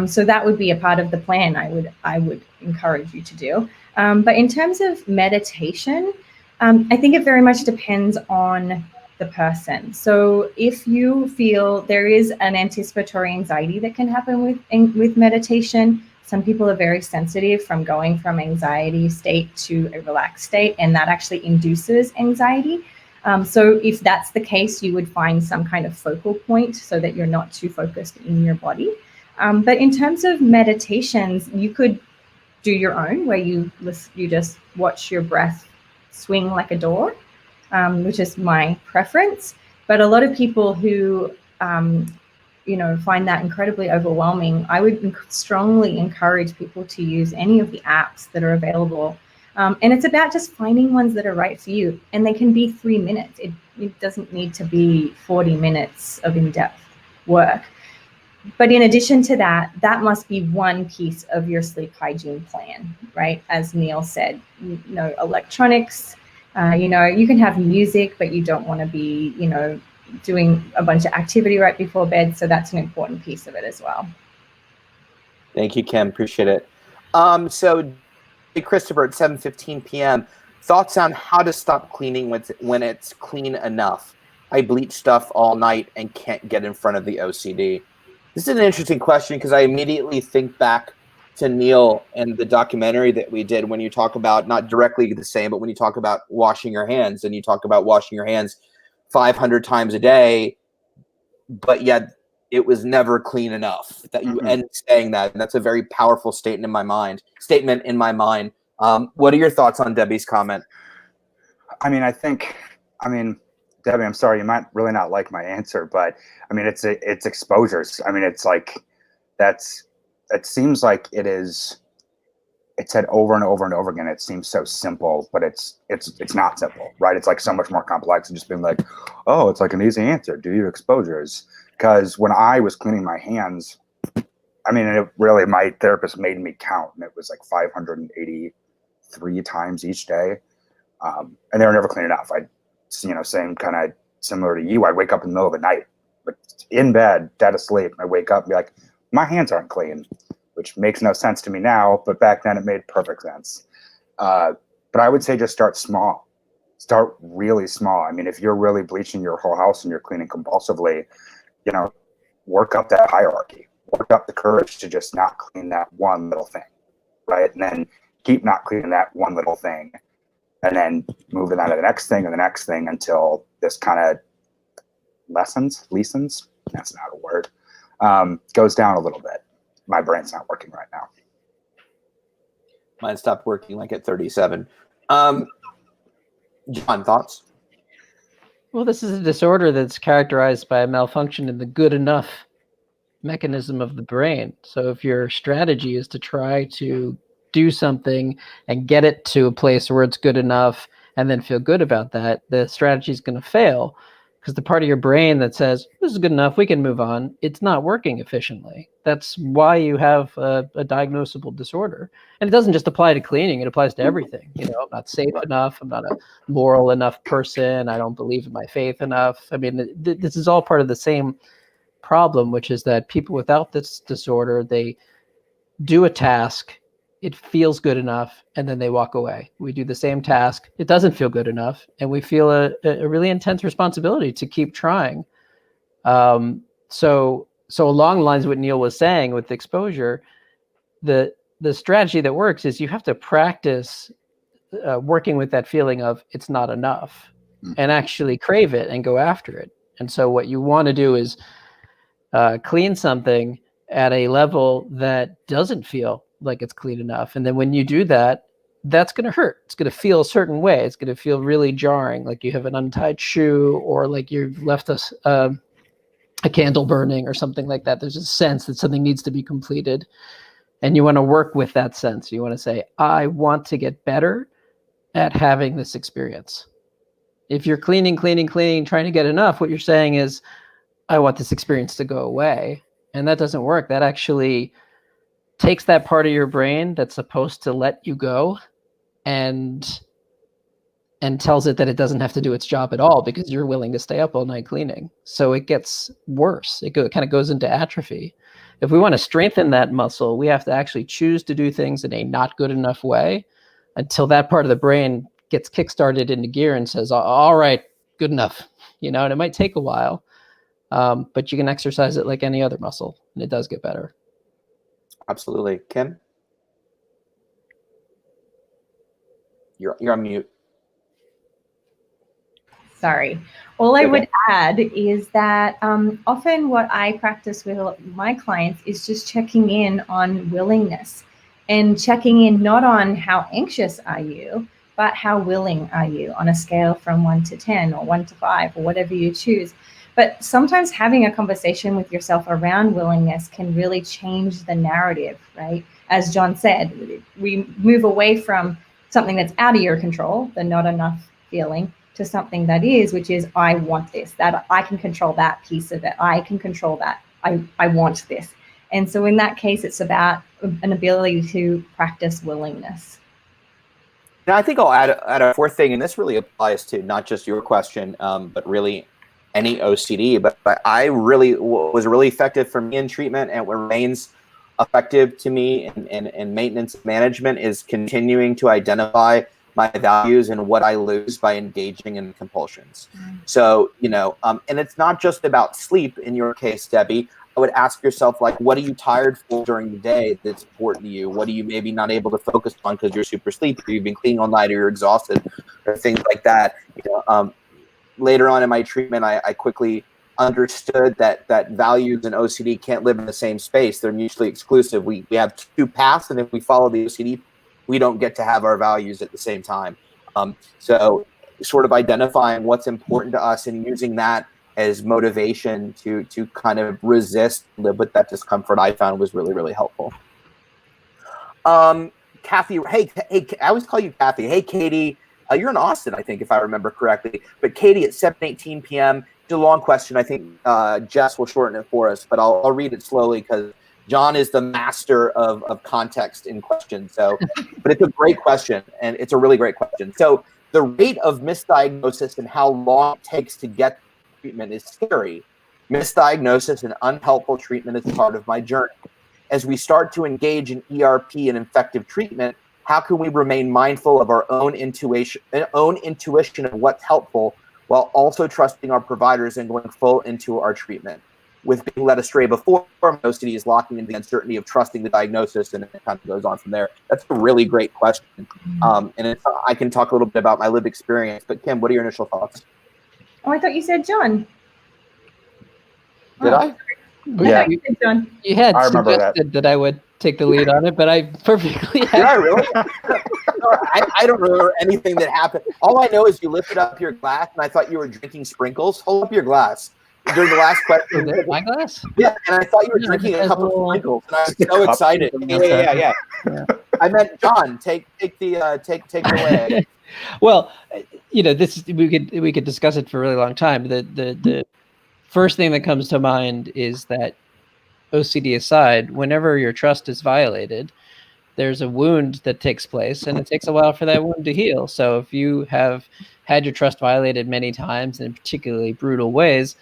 So that would be a part of the plan I would encourage you to do. But in terms of meditation, I think it very much depends on the person. So if you feel there is an anticipatory anxiety that can happen with meditation, some people are very sensitive from going from anxiety state to a relaxed state, and that actually induces anxiety. So if that's the case, you would find some kind of focal point so that you're not too focused in your body. But in terms of meditations, you could do your own, where you just watch your breath swing like a door, which is my preference. But a lot of people who find that incredibly overwhelming, I would strongly encourage people to use any of the apps that are available. And it's about just finding ones that are right for you. And they can be 3 minutes. It doesn't need to be 40 minutes of in-depth work. But in addition to that, that must be one piece of your sleep hygiene plan, right? As Neil said, no electronics, you can have music, but you don't want to be, doing a bunch of activity right before bed. So that's an important piece of it as well. Thank you, Kim. Appreciate it. So Christopher at 7:15 p.m. Thoughts on how to stop cleaning when it's clean enough? I bleach stuff all night and can't get in front of the OCD. This is an interesting question because I immediately think back to Neil and the documentary that we did when you talk about, not directly the same, but when you talk about washing your hands, and you talk about washing your hands 500 times a day, but yet it was never clean enough, that you end saying that. And that's a very powerful statement in my mind. What are your thoughts on Debbie's comment? I mean, Debbie, I'm sorry, you might really not like my answer, but I mean, it's exposures. I mean, it's like, it seems like it's said over and over and over again. It seems so simple, but it's not simple, right? It's like so much more complex than just being like, oh, it's like an easy answer. Do your exposures. Because when I was cleaning my hands, I mean, my therapist made me count, and it was like 583 times each day. And they were never clean enough. Same kind of similar to you. I'd wake up in the middle of the night, like in bed, dead asleep. I wake up and be like, my hands aren't clean, which makes no sense to me now, but back then it made perfect sense. But I would say just start small. Start really small. I mean, if you're really bleaching your whole house and you're cleaning compulsively, work up that hierarchy. Work up the courage to just not clean that one little thing, right? And then keep not cleaning that one little thing. And then move to the next thing and the next thing until this kind of lessens, that's not a word, goes down a little bit. My brain's not working right now. Mine stopped working like at 37. Jon, thoughts? Well, this is a disorder that's characterized by a malfunction in the good enough mechanism of the brain. So if your strategy is to try to do something and get it to a place where it's good enough and then feel good about that, the strategy is going to fail because the part of your brain that says, this is good enough, we can move on, it's not working efficiently. That's why you have a diagnosable disorder. And it doesn't just apply to cleaning, it applies to everything. I'm not safe enough, I'm not a moral enough person, I don't believe in my faith enough. I mean, this is all part of the same problem, which is that people without this disorder, they do a task, it feels good enough, and then they walk away. We do the same task, it doesn't feel good enough, and we feel a really intense responsibility to keep trying. So along the lines of what Neil was saying with exposure, the strategy that works is you have to practice working with that feeling of it's not enough and actually crave it and go after it. And so what you want to do is clean something at a level that doesn't feel like it's clean enough. And then when you do that, that's going to hurt. It's going to feel a certain way. It's going to feel really jarring, like you have an untied shoe or like you've left a candle burning or something like that. There's a sense that something needs to be completed. And you want to work with that sense. You want to say, I want to get better at having this experience. If you're cleaning, trying to get enough, what you're saying is, I want this experience to go away. And that doesn't work. That actually takes that part of your brain that's supposed to let you go and tells it that it doesn't have to do its job at all because you're willing to stay up all night cleaning. So it gets worse. It kind of goes into atrophy. If we want to strengthen that muscle, we have to actually choose to do things in a not good enough way until that part of the brain gets kickstarted into gear and says, all right, good enough. And it might take a while, but you can exercise it like any other muscle and it does get better. Absolutely. Kim? You're on mute. Sorry. All I would add is that often what I practice with my clients is just checking in on willingness and checking in not on how anxious are you, but how willing are you on a scale from 1 to 10 or 1 to 5 or whatever you choose. But sometimes having a conversation with yourself around willingness can really change the narrative, right? As Jon said, we move away from something that's out of your control, the not enough feeling, to something that is, which is, I want this, that I can control that piece of it. I can control that. I want this. And so in that case, it's about an ability to practice willingness. Now, I think I'll add a fourth thing, and this really applies to not just your question, but really any OCD. But I really was really effective for me in treatment, and what remains effective to me in maintenance management is continuing to identify my values and what I lose by engaging in compulsions. So, and it's not just about sleep in your case, Debbie. I would ask yourself, like, what are you tired for during the day that's important to you? What are you maybe not able to focus on because you're super sleepy, or you've been cleaning all night, or you're exhausted, or things like that. Later on in my treatment, I quickly understood that values and OCD can't live in the same space. They're mutually exclusive. We have two paths, and if we follow the OCD, we don't get to have our values at the same time. So sort of identifying what's important to us and using that as motivation to kind of resist, live with that discomfort, I found was really, really helpful. Kathy, hey, I always call you Kathy. Hey, Katy, you're in Austin, I think, if I remember correctly. But Katy, at 7:18 p.m., it's a long question. I think Jess will shorten it for us, but I'll read it slowly because Jon is the master of context in questions. So, but it's a great question, and it's a really great question. So the rate of misdiagnosis and how long it takes to get treatment is scary. Misdiagnosis and unhelpful treatment is part of my journey. As we start to engage in ERP and effective treatment, how can we remain mindful of our own intuition of what's helpful while also trusting our providers and going full into our treatment? With being led astray before, OCD is locking in the uncertainty of trusting the diagnosis, and it kind of goes on from there. That's a really great question. And I can talk a little bit about my lived experience, but Kim, what are your initial thoughts? Oh, I thought you said Jon. Did I? Yeah. You had I remember suggested that I would take the lead on it, but I perfectly Did I really? I don't remember anything that happened. All I know is you lifted up your glass, and I thought you were drinking sprinkles. Hold up your glass. During the last question. My glass? Yeah, and I thought you were drinking a cup of sprinkles, and I was so excited. Yeah. I meant Jon. Take it away. Well, this we could discuss it for a really long time. The first thing that comes to mind is that, OCD aside, whenever your trust is violated, there's a wound that takes place, and it takes a while for that wound to heal. So if you have had your trust violated many times in particularly brutal ways,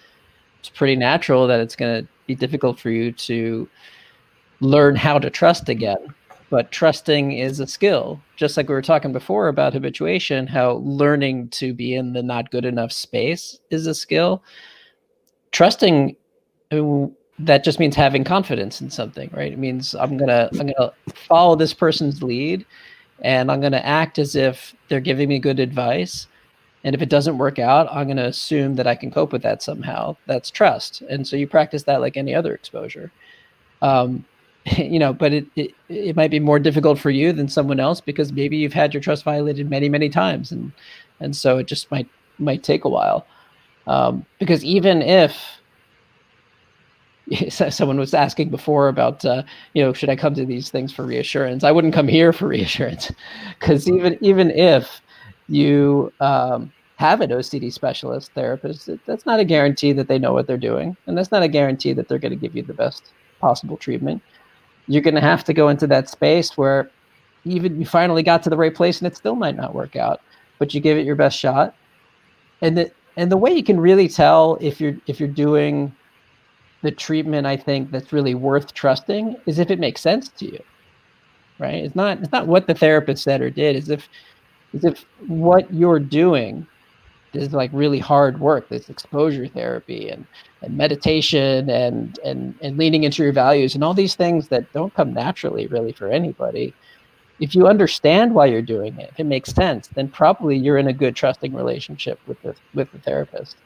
it's pretty natural that it's going to be difficult for you to learn how to trust again. But trusting is a skill, just like we were talking before about habituation, how learning to be in the not good enough space is a skill. Trusting, that just means having confidence in something, right? It means I'm gonna follow this person's lead, and I'm gonna act as if they're giving me good advice. And if it doesn't work out, I'm going to assume that I can cope with that somehow. That's trust. And so you practice that like any other exposure. But it might be more difficult for you than someone else because maybe you've had your trust violated many, many times. And so it just might take a while. Because even if someone was asking before about, should I come to these things for reassurance? I wouldn't come here for reassurance, because even if you have an OCD specialist therapist, that's not a guarantee that they know what they're doing. And that's not a guarantee that they're going to give you the best possible treatment. You're going to have to go into that space where even you finally got to the right place and it still might not work out, but you give it your best shot. And the way you can really tell if you're doing the treatment, I think, that's really worth trusting is if it makes sense to you, right? It's not what the therapist said or did. Is if what you're doing is like really hard work, this exposure therapy and meditation and leaning into your values and all these things that don't come naturally really for anybody. If you understand why you're doing it, if it makes sense, then probably you're in a good trusting relationship with the therapist.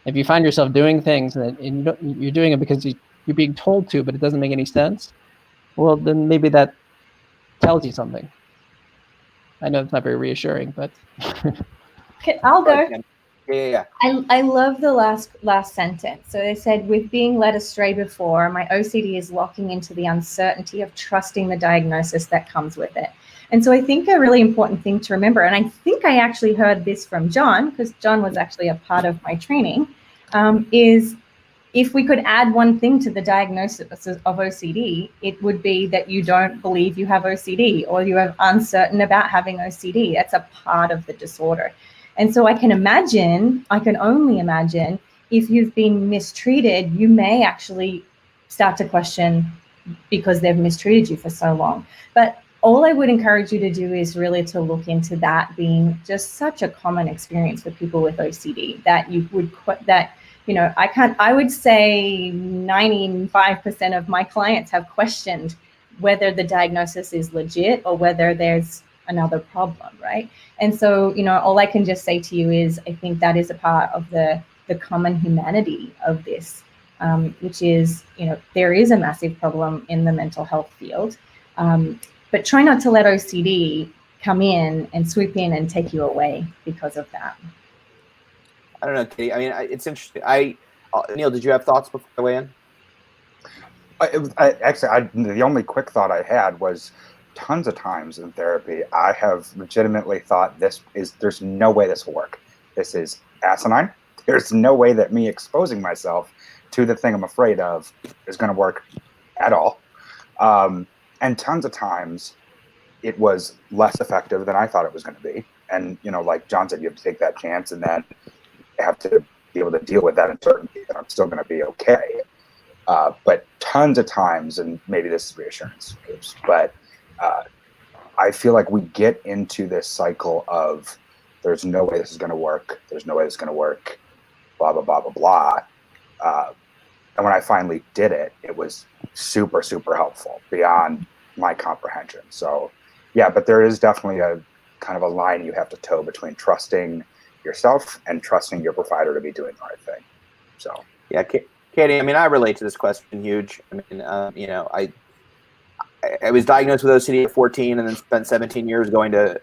If you find yourself doing things and you're doing it because you're being told to, but it doesn't make any sense, well, then maybe that tells you something. I know it's not very reassuring, but Okay, I'll go. Yeah. I love the last sentence. So they said, with being led astray before, my OCD is locking into the uncertainty of trusting the diagnosis that comes with it. And so I think a really important thing to remember, and I think I actually heard this from Jon, because Jon was actually a part of my training, is if we could add one thing to the diagnosis of OCD, it would be that you don't believe you have OCD or you are uncertain about having OCD. That's a part of the disorder. And so I can only imagine, if you've been mistreated, you may actually start to question because they've mistreated you for so long. But all I would encourage you to do is really to look into that being just such a common experience for people with OCD, that you would I would say 95% of my clients have questioned whether the diagnosis is legit or whether there's another problem, right? And so, all I can just say to you is, I think that is a part of the the common humanity of this, which is, there is a massive problem in the mental health field, but try not to let OCD come in and swoop in and take you away because of that. I don't know, Katy. I mean, it's interesting. Neil, did you have thoughts before I weigh in? The only quick thought I had was, tons of times in therapy, I have legitimately thought there's no way this will work. This is asinine. There's no way that me exposing myself to the thing I'm afraid of is going to work at all. And tons of times it was less effective than I thought it was going to be. And, like Jon said, you have to take that chance and then have to be able to deal with that uncertainty that I'm still going to be okay. But tons of times, and maybe this is reassurance, but I feel like we get into this cycle of there's no way this is going to work. There's no way this is going to work, blah, blah, blah, blah, blah. And when I finally did it, it was super, super helpful beyond my comprehension. So, yeah, but there is definitely a kind of a line you have to toe between trusting yourself and trusting your provider to be doing the right thing. So, yeah, Katy, I mean, I relate to this question huge. I mean, I was diagnosed with OCD at 14 and then spent 17 years going to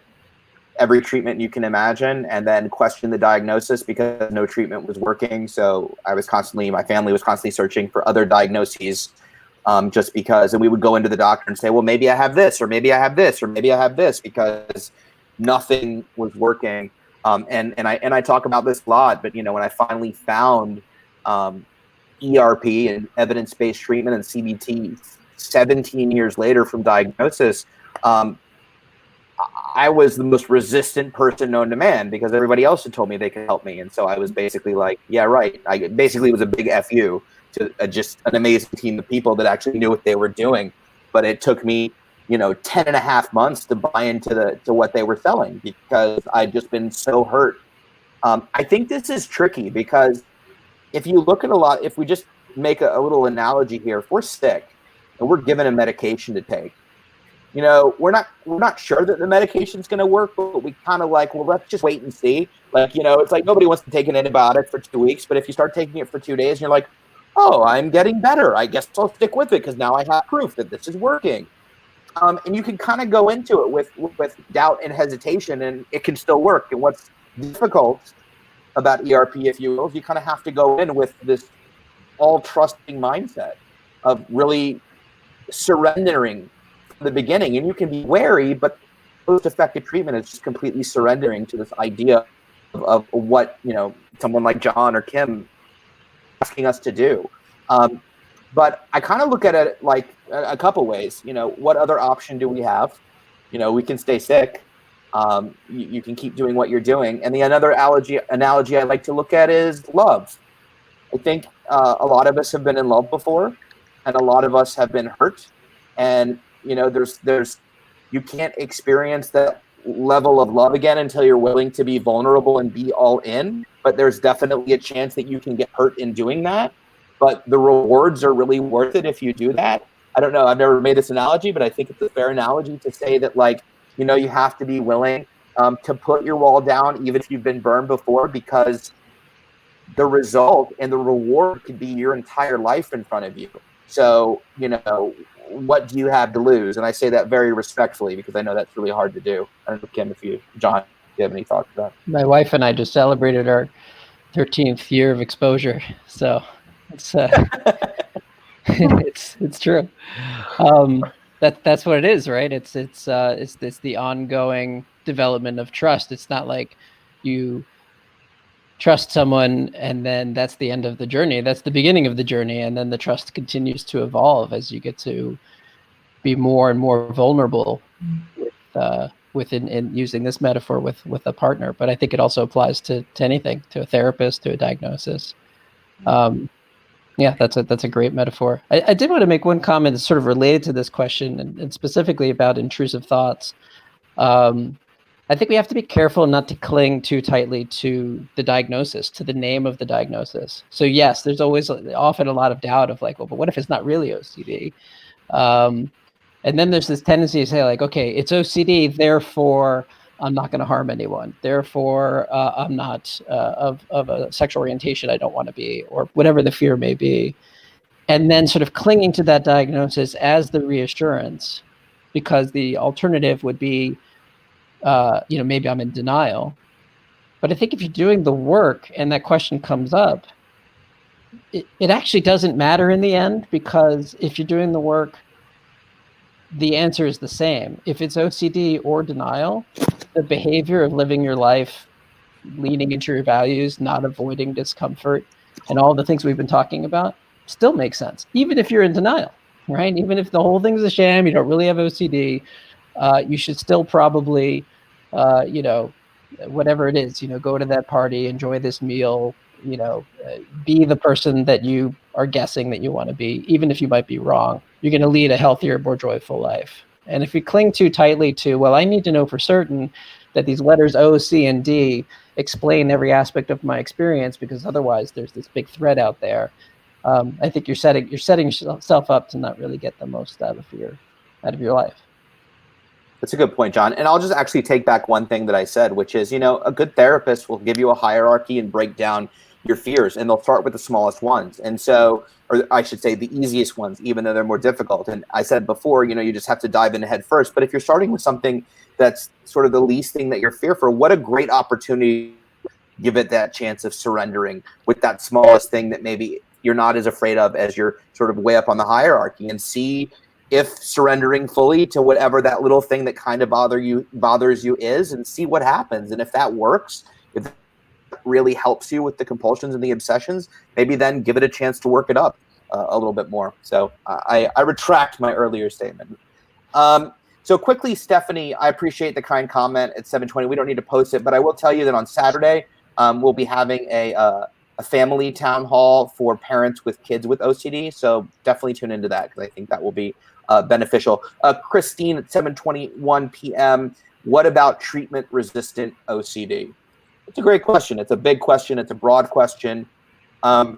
every treatment you can imagine, and then questioned the diagnosis because no treatment was working. So my family was constantly searching for other diagnoses, just because, and we would go into the doctor and say, well, maybe I have this, or maybe I have this, or maybe I have this, because nothing was working. And I talk about this a lot, but when I finally found ERP and evidence-based treatment and CBT 17 years later from diagnosis, I was the most resistant person known to man because everybody else had told me they could help me. And so I was basically like, yeah, right. I basically was a big FU to just an amazing team of people that actually knew what they were doing. But it took me, 10 and a half months to buy into what they were selling because I'd just been so hurt. I think this is tricky because if you look at if we just make a little analogy here, if we're sick and we're given a medication to take, we're not sure that the medication's going to work, but we kind of like, well, let's just wait and see. Like, it's like nobody wants to take an antibiotic for 2 weeks, but if you start taking it for 2 days and you're like, oh, I'm getting better, I guess I'll stick with it because now I have proof that this is working. And you can kind of go into it with doubt and hesitation, and it can still work. And what's difficult about ERP, if you will, is you kind of have to go in with this all trusting mindset of really surrendering from the beginning. And you can be wary, but post-effective treatment is just completely surrendering to this idea of what, someone like Jon or Kim asking us to do. But I kind of look at it like a couple ways. What other option do we have? We can stay sick. You can keep doing what you're doing. And the another analogy I like to look at is love. I think a lot of us have been in love before, and a lot of us have been hurt. And there's you can't experience that level of love again until you're willing to be vulnerable and be all in. But there's definitely a chance that you can get hurt in doing that. But the rewards are really worth it if you do that. I don't know. I've never made this analogy, but I think it's a fair analogy to say that, you have to be willing to put your wall down, even if you've been burned before, because the result and the reward could be your entire life in front of you. So, what do you have to lose? And I say that very respectfully because I know that's really hard to do. I don't know, Kim, Jon, do you have any thoughts about that? My wife and I just celebrated our 13th year of exposure. So it's it's true. That's what it is, right? It's the ongoing development of trust. It's not like you trust someone and then that's the end of the journey. That's the beginning of the journey, and then the trust continues to evolve as you get to be more and more vulnerable within using this metaphor with a partner. But I think it also applies to anything, to a therapist, to a diagnosis. Yeah, that's a great metaphor. I did want to make one comment that's sort of related to this question and specifically about intrusive thoughts. I think we have to be careful not to cling too tightly to the diagnosis, to the name of the diagnosis. So yes, there's often a lot of doubt of like, well, but what if it's not really OCD? And then there's this tendency to say like, okay, it's OCD, therefore I'm not going to harm anyone. Therefore, I'm not of a sexual orientation I don't want to be, or whatever the fear may be. And then sort of clinging to that diagnosis as the reassurance, because the alternative would be, maybe I'm in denial. But I think if you're doing the work and that question comes up, it actually doesn't matter in the end, because if you're doing the work, the answer is the same. If it's OCD or denial, the behavior of living your life, leaning into your values, not avoiding discomfort, and all the things we've been talking about still makes sense, even if you're in denial, right? Even if the whole thing's a sham, you don't really have OCD, you should still probably, whatever it is, go to that party, enjoy this meal, be the person that you are guessing that you want to be, even if you might be wrong. You're going to lead a healthier, more joyful life. And if we cling too tightly to, well, I need to know for certain that these letters O, C, and D explain every aspect of my experience, because otherwise there's this big thread out there. I think you're setting yourself up to not really get the most out of your life. That's a good point, Jon. And I'll just actually take back one thing that I said, which is, a good therapist will give you a hierarchy and break down your fears, and they'll start with the smallest ones. And so, or I should say the easiest ones, even though they're more difficult. And I said before, you just have to dive in head first. But if you're starting with something that's sort of the least thing that you're fearful, what a great opportunity to give it that chance of surrendering with that smallest thing that maybe you're not as afraid of as you're sort of way up on the hierarchy, and see if surrendering fully to whatever that little thing that kind of bothers you is, and see what happens. And if that works, if it really helps you with the compulsions and the obsessions, maybe then give it a chance to work it up a little bit more. So I retract my earlier statement. So quickly, Stephanie, I appreciate the kind comment at 7:20. We don't need to post it, but I will tell you that on Saturday, we'll be having a family town hall for parents with kids with OCD. So definitely tune into that, because I think that will be beneficial. Christine at 7:21 p.m. What about treatment-resistant OCD? It's a great question. It's a big question. It's a broad question. I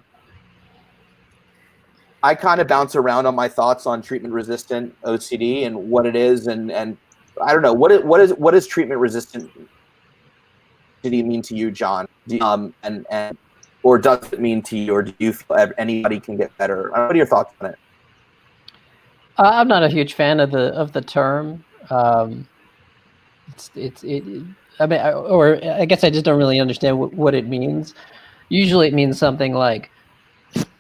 kind of bounce around on my thoughts on treatment-resistant OCD and what it is, and I don't know what is treatment-resistant OCD mean to you, Jon? And or does it mean to you, or do you feel anybody can get better? What are your thoughts on it? I'm not a huge fan of the term. I guess I just don't really understand what it means. Usually it means something like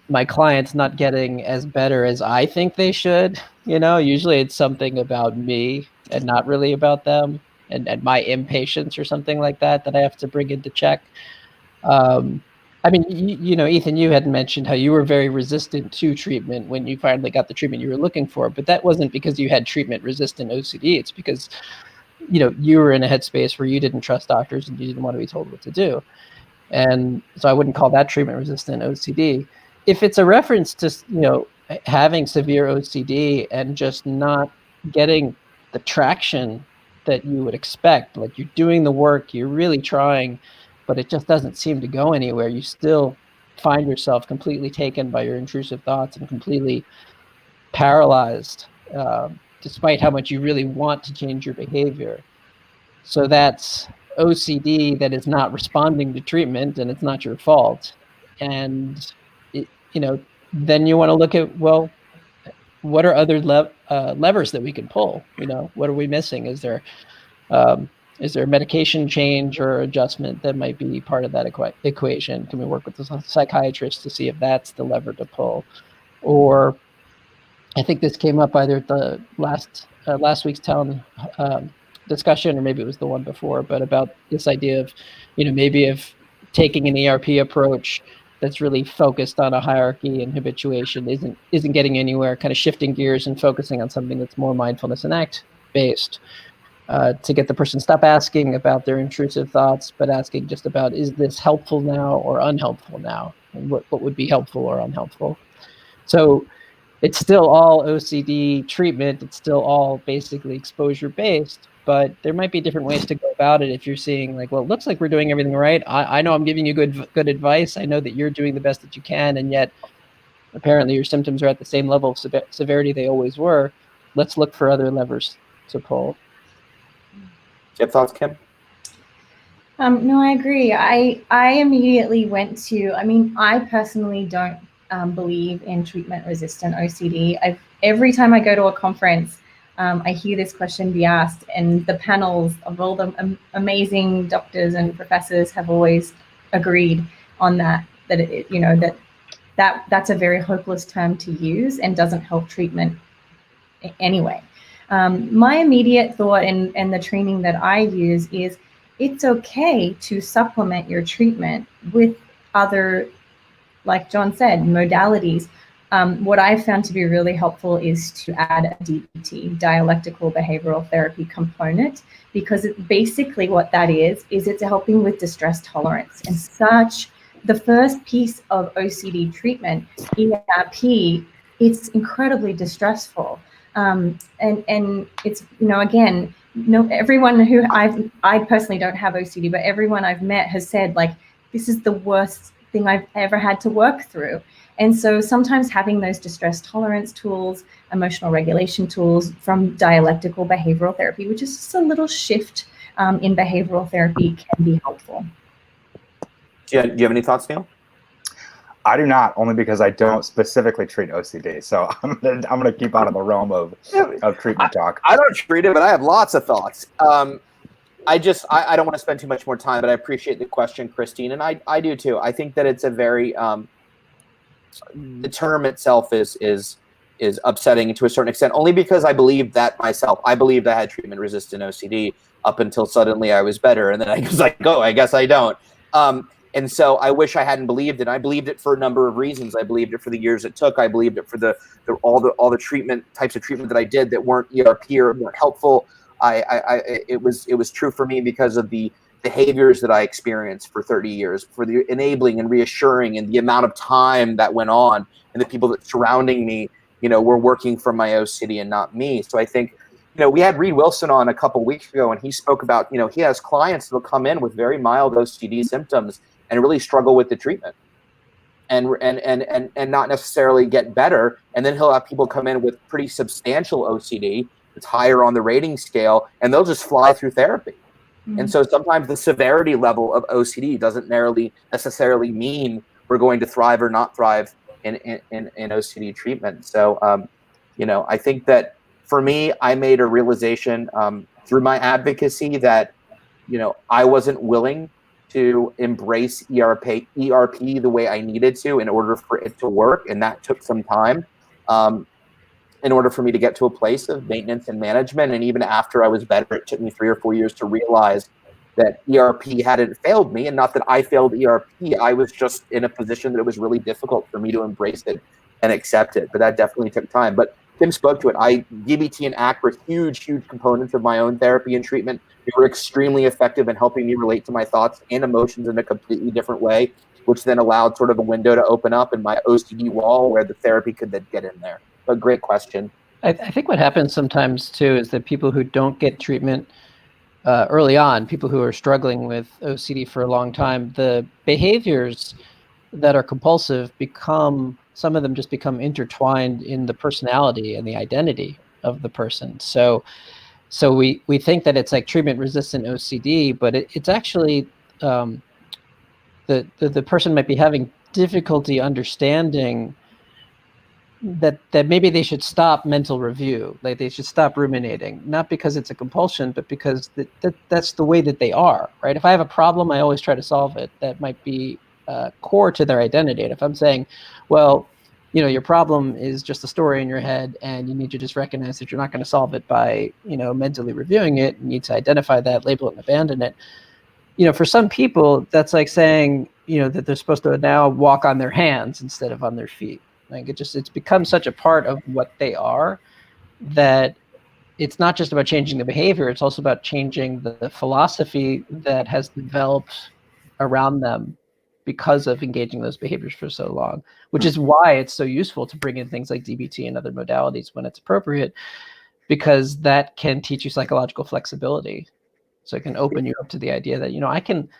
my client's not getting as better as I think they should. Usually it's something about me and not really about them, and my impatience or something like that I have to bring into check. Ethan, you had mentioned how you were very resistant to treatment when you finally got the treatment you were looking for, but that wasn't because you had treatment-resistant OCD. It's because, you were in a headspace where you didn't trust doctors and you didn't want to be told what to do. And so I wouldn't call that treatment-resistant OCD. If it's a reference to, having severe OCD and just not getting the traction that you would expect, like you're doing the work, you're really trying, but it just doesn't seem to go anywhere, you still find yourself completely taken by your intrusive thoughts and completely paralyzed, despite how much you really want to change your behavior. So that's OCD that is not responding to treatment, and it's not your fault. And, then you want to look at, well, what are other levers that we can pull? What are we missing? Is there a medication change or adjustment that might be part of that equation? Can we work with the psychiatrist to see if that's the lever to pull? Or I think this came up either at the last week's town discussion, or maybe it was the one before, but about this idea of, maybe if taking an ERP approach that's really focused on a hierarchy and habituation isn't getting anywhere, kind of shifting gears and focusing on something that's more mindfulness and act based. To get the person stop asking about their intrusive thoughts, but asking just about, is this helpful now or unhelpful now? And what would be helpful or unhelpful? So it's still all OCD treatment. It's still all basically exposure based, but there might be different ways to go about it. If you're seeing like, well, it looks like we're doing everything right. I know I'm giving you good advice. I know that you're doing the best that you can, and yet apparently your symptoms are at the same level of severity they always were. Let's look for other levers to pull. Do you have thoughts, Kim? No, I agree. I immediately went to, I mean, I personally don't believe in treatment-resistant OCD. Every time I go to a conference, I hear this question be asked, and the panels of all the amazing doctors and professors have always agreed on that, that it, you know, that's a very hopeless term to use and doesn't help treatment anyway. My immediate thought and the training that I use is it's okay to supplement your treatment with other, like Jon said, modalities. What I've found to be really helpful is to add a DBT, dialectical behavioral therapy component, because basically what that is it's helping with distress tolerance. And such, the first piece of OCD treatment, ERP, it's incredibly distressful. And it's, you know, again, no, everyone who I personally don't have OCD, but everyone I've met has said, like, this is the worst thing I've ever had to work through. And so sometimes having those distress tolerance tools, emotional regulation tools from dialectical behavioral therapy, which is just a little shift in behavioral therapy, can be helpful. Do you have any thoughts, Neil? I do not, only because I don't specifically treat OCD. So I'm gonna keep out of the realm of treatment talk. I don't treat it, but I have lots of thoughts. I don't want to spend too much more time, but I appreciate the question, Christine, and I do too. I think that it's a very the term itself is upsetting to a certain extent, only because I believed that myself. I believed I had treatment-resistant OCD up until suddenly I was better, and then I was like, oh, I guess I don't. And so I wish I hadn't believed it. I believed it for a number of reasons. I believed it for the years it took. I believed it for all the treatment types of treatment that I did that weren't ERP or weren't helpful. It was true for me because of the behaviors that I experienced for 30 years, for the enabling and reassuring and the amount of time that went on, and the people that surrounding me, you know, were working for my OCD and not me. So I think, you know, we had Reed Wilson on a couple weeks ago, and he spoke about, you know, he has clients that will come in with very mild OCD symptoms and really struggle with the treatment and not necessarily get better. And then he'll have people come in with pretty substantial OCD that's higher on the rating scale, and they'll just fly through therapy. Mm-hmm. And so sometimes the severity level of OCD doesn't necessarily mean we're going to thrive or not thrive in OCD treatment. So, you know, I think that for me, I made a realization through my advocacy that, you know, I wasn't willing to embrace ERP the way I needed to in order for it to work. And that took some time in order for me to get to a place of maintenance and management. And even after I was better, it took me 3 or 4 years to realize that ERP hadn't failed me, and not that I failed ERP. I was just in a position that it was really difficult for me to embrace it and accept it. But that definitely took time. But Kim spoke to it. DBT and ACT were huge components of my own therapy and treatment. They were extremely effective in helping me relate to my thoughts and emotions in a completely different way, which then allowed sort of a window to open up in my OCD wall where the therapy could then get in there. But great question. I think what happens sometimes too is that people who don't get treatment early on, people who are struggling with OCD for a long time, the behaviors that are compulsive some of them just become intertwined in the personality and the identity of the person. So we think that it's like treatment-resistant OCD, but it's actually the person might be having difficulty understanding that maybe they should stop mental review, like they should stop ruminating, not because it's a compulsion, but because that's the way that they are, right? If I have a problem, I always try to solve it. That might be core to their identity. And if I'm saying, well, you know, your problem is just a story in your head, and you need to just recognize that you're not going to solve it by, you know, mentally reviewing it. You need to identify that, label it, and abandon it. You know, for some people, that's like saying, you know, that they're supposed to now walk on their hands instead of on their feet. Like it's become such a part of what they are that it's not just about changing the behavior, it's also about changing the philosophy that has developed around them because of engaging those behaviors for so long, which is why it's so useful to bring in things like DBT and other modalities when it's appropriate, because that can teach you psychological flexibility. So it can open you up to the idea that, you know, I can,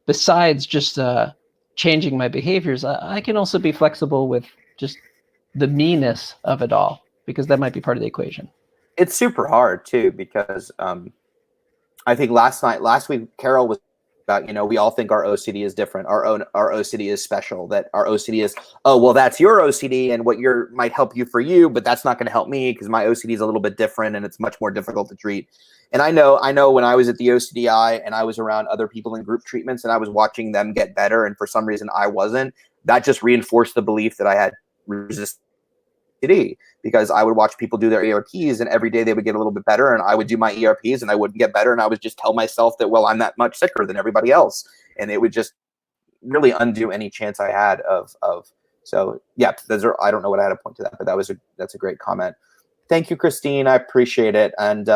besides just changing my behaviors, I can also be flexible with just the meanness of it all, because that might be part of the equation. It's super hard too, because I think last week Carol was about, we all think our OCD is different. Our OCD is special, that our OCD is, oh, well, that's your OCD and what might help you for you, but that's not going to help me because my OCD is a little bit different and it's much more difficult to treat. And I know when I was at the OCDI and I was around other people in group treatments and I was watching them get better, and for some reason I wasn't, that just reinforced the belief that I had resistant OCD, because I would watch people do their ERPs and every day they would get a little bit better, and I would do my ERPs and I wouldn't get better, and I would just tell myself that, well, I'm that much sicker than everybody else, and it would just really undo any chance I had of. So yeah, I don't know what I had to point to that, but that's a great comment. Thank you, Christine. I appreciate it. And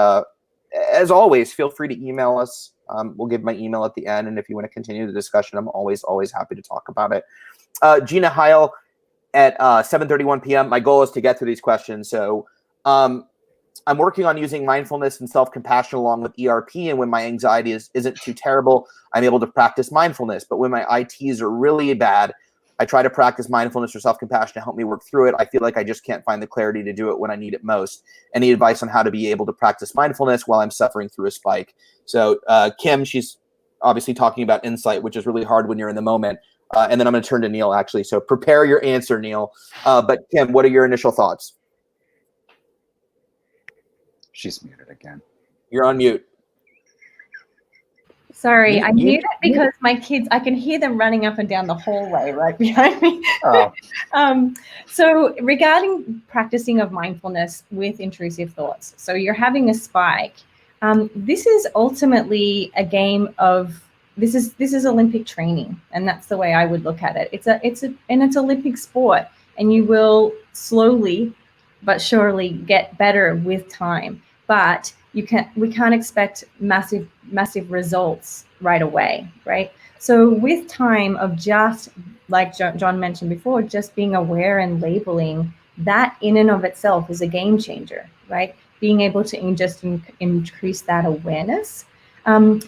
as always, feel free to email us. We'll give my email at the end, and if you want to continue the discussion, I'm always happy to talk about it. Gina Heil at 7:31 p.m. My goal is to get through these questions. So I'm working on using mindfulness and self-compassion along with ERP, and when my anxiety isn't too terrible, I'm able to practice mindfulness. But when my ITs are really bad, I try to practice mindfulness or self-compassion to help me work through it. I feel like I just can't find the clarity to do it when I need it most. Any advice on how to be able to practice mindfulness while I'm suffering through a spike? So Kim, she's obviously talking about insight, which is really hard when you're in the moment. And then I'm going to turn to Neil, actually. So prepare your answer, Neil. But Kim, what are your initial thoughts? She's muted again. You're on mute. Sorry, I muted because my kids, I can hear them running up and down the hallway right behind me. Oh. So regarding practicing of mindfulness with intrusive thoughts, so you're having a spike. This is ultimately a game of, this is Olympic training, and that's the way I would look at it. It's Olympic sport, and you will slowly but surely get better with time. But we can't expect massive results right away, right? So with time of just, like Jon mentioned before, just being aware and labeling, that in and of itself is a game changer, right? Being able to just increase that awareness. And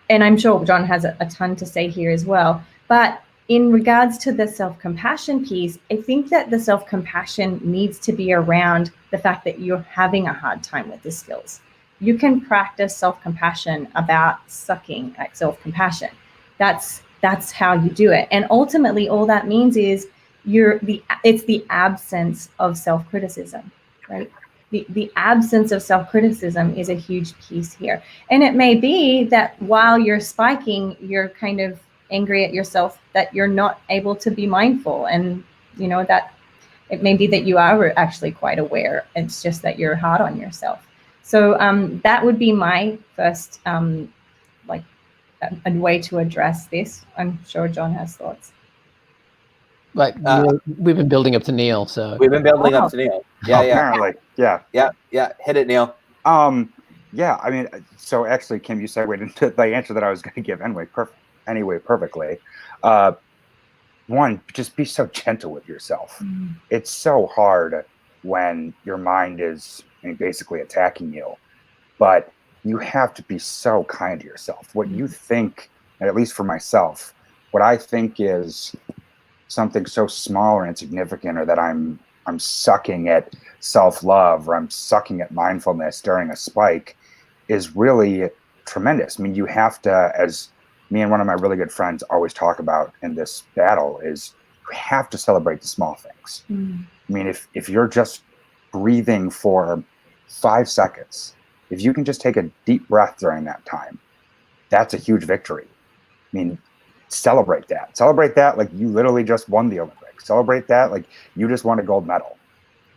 I'm sure Jon has a ton to say here as well. But in regards to the self-compassion piece, I think that the self-compassion needs to be around the fact that you're having a hard time with the skills. You can practice self-compassion about sucking at self-compassion. That's how you do it. And ultimately, all that means is it's the absence of self-criticism, right? The absence of self-criticism is a huge piece here. And it may be that while you're spiking, you're kind of angry at yourself that you're not able to be mindful. And, that it may be that you are actually quite aware. It's just that you're hard on yourself. So that would be my first, a way to address this. I'm sure Jon has thoughts. Like we've been building up to Neil, so we've been building up to Neil. Yeah, apparently, yeah. Hit it, Neil. Yeah. I mean, so actually, Kim, you segued into the answer that I was going to give perfectly. One, just be so gentle with yourself. Mm. It's so hard when your mind is basically attacking you, but you have to be so kind to yourself. What you think, at least for myself, what I think is something so small or insignificant, or that I'm sucking at self-love, or I'm sucking at mindfulness during a spike, is really tremendous. I mean, you have to, as me and one of my really good friends always talk about in this battle, is you have to celebrate the small things. Mm. I mean, if you're just breathing for 5 seconds, if you can just take a deep breath during that time, that's a huge victory. I mean, celebrate that like you literally just won the Olympics. Celebrate that like you just won a gold medal.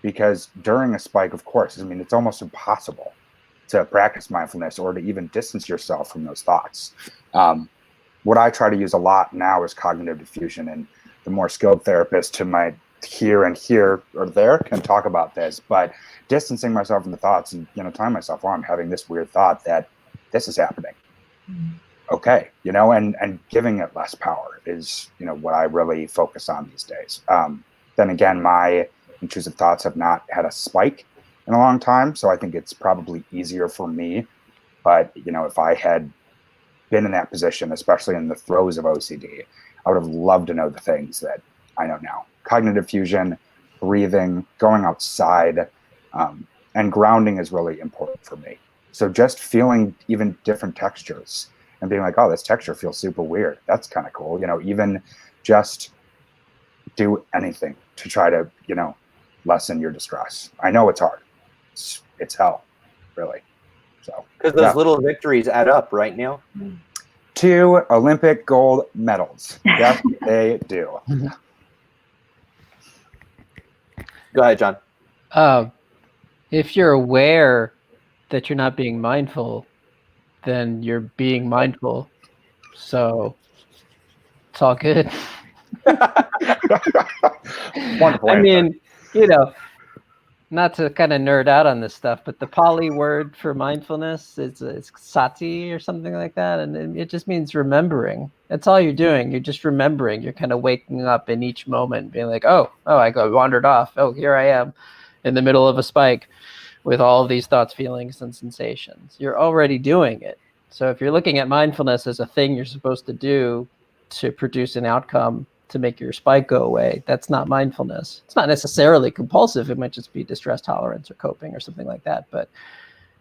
Because during a spike, of course, I mean, it's almost impossible to practice mindfulness or to even distance yourself from those thoughts. What I try to use a lot now is cognitive diffusion, and the more skilled therapist to my here or there can talk about this, but distancing myself from the thoughts and, telling myself, I'm having this weird thought that this is happening. Mm. Okay. And giving it less power is, what I really focus on these days. Then again, my intrusive thoughts have not had a spike in a long time. So I think it's probably easier for me. But, if I had been in that position, especially in the throes of OCD, I would have loved to know the things that I know now. Cognitive fusion, breathing, going outside, and grounding is really important for me. So just feeling even different textures and being like, oh, this texture feels super weird. That's kind of cool. Even just do anything to try to, lessen your distress. I know it's hard. It's hell, really. So because those little victories add up, right, Neil? 2 Olympic gold medals. Yes, they do. Go ahead, Jon. If you're aware that you're not being mindful, then you're being mindful. So it's all good. Wonderful. I mean, not to kind of nerd out on this stuff, but the Pali word for mindfulness is sati or something like that. And it just means remembering. That's all you're doing. You're just remembering. You're kind of waking up in each moment, being like, oh, I wandered off. Oh, here I am in the middle of a spike with all of these thoughts, feelings, and sensations. You're already doing it. So if you're looking at mindfulness as a thing you're supposed to do to produce an outcome to make your spike go away, that's not mindfulness. It's not necessarily compulsive. It might just be distress tolerance or coping or something like that. But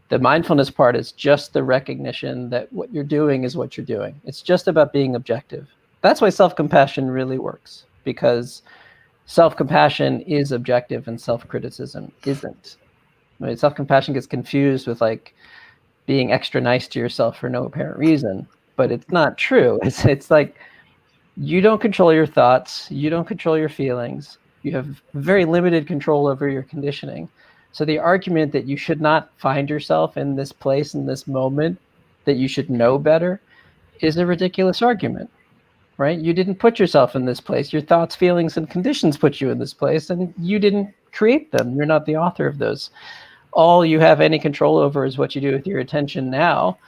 the mindfulness part is just the recognition that what you're doing is what you're doing. It's just about being objective. That's why self-compassion really works, because self-compassion is objective and self-criticism isn't. I mean, self-compassion gets confused with like being extra nice to yourself for no apparent reason, but it's not true. It's like, you don't control your thoughts. You don't control your feelings. You have very limited control over your conditioning. So the argument that you should not find yourself in this place, in this moment, that you should know better, is a ridiculous argument, right? You didn't put yourself in this place. Your thoughts, feelings, and conditions put you in this place, and you didn't create them. You're not the author of those. All you have any control over is what you do with your attention now.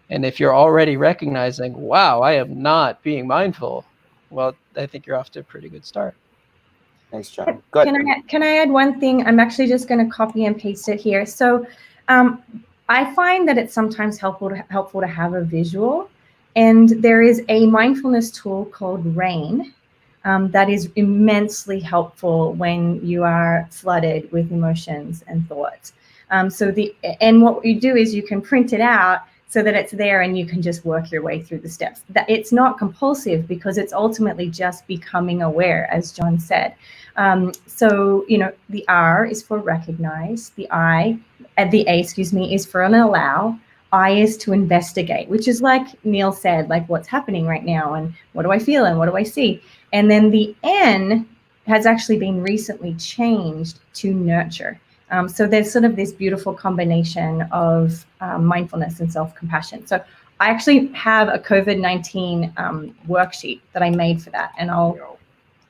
And if you're already recognizing, wow, I am not being mindful, well, I think you're off to a pretty good start. Thanks, Jon. Go ahead. Can I add one thing? I'm actually just going to copy and paste it here. So I find that it's sometimes helpful to have a visual. And there is a mindfulness tool called RAIN that is immensely helpful when you are flooded with emotions and thoughts. And what you do is you can print it out so that it's there and you can just work your way through the steps. That it's not compulsive because it's ultimately just becoming aware, as Jon said. The R is for recognize, the A, is for an allow, I is to investigate, which is like Neil said, like what's happening right now and what do I feel and what do I see? And then the N has actually been recently changed to nurture. So there's sort of this beautiful combination of mindfulness and self-compassion. So I actually have a COVID-19 worksheet that I made for that, and I'll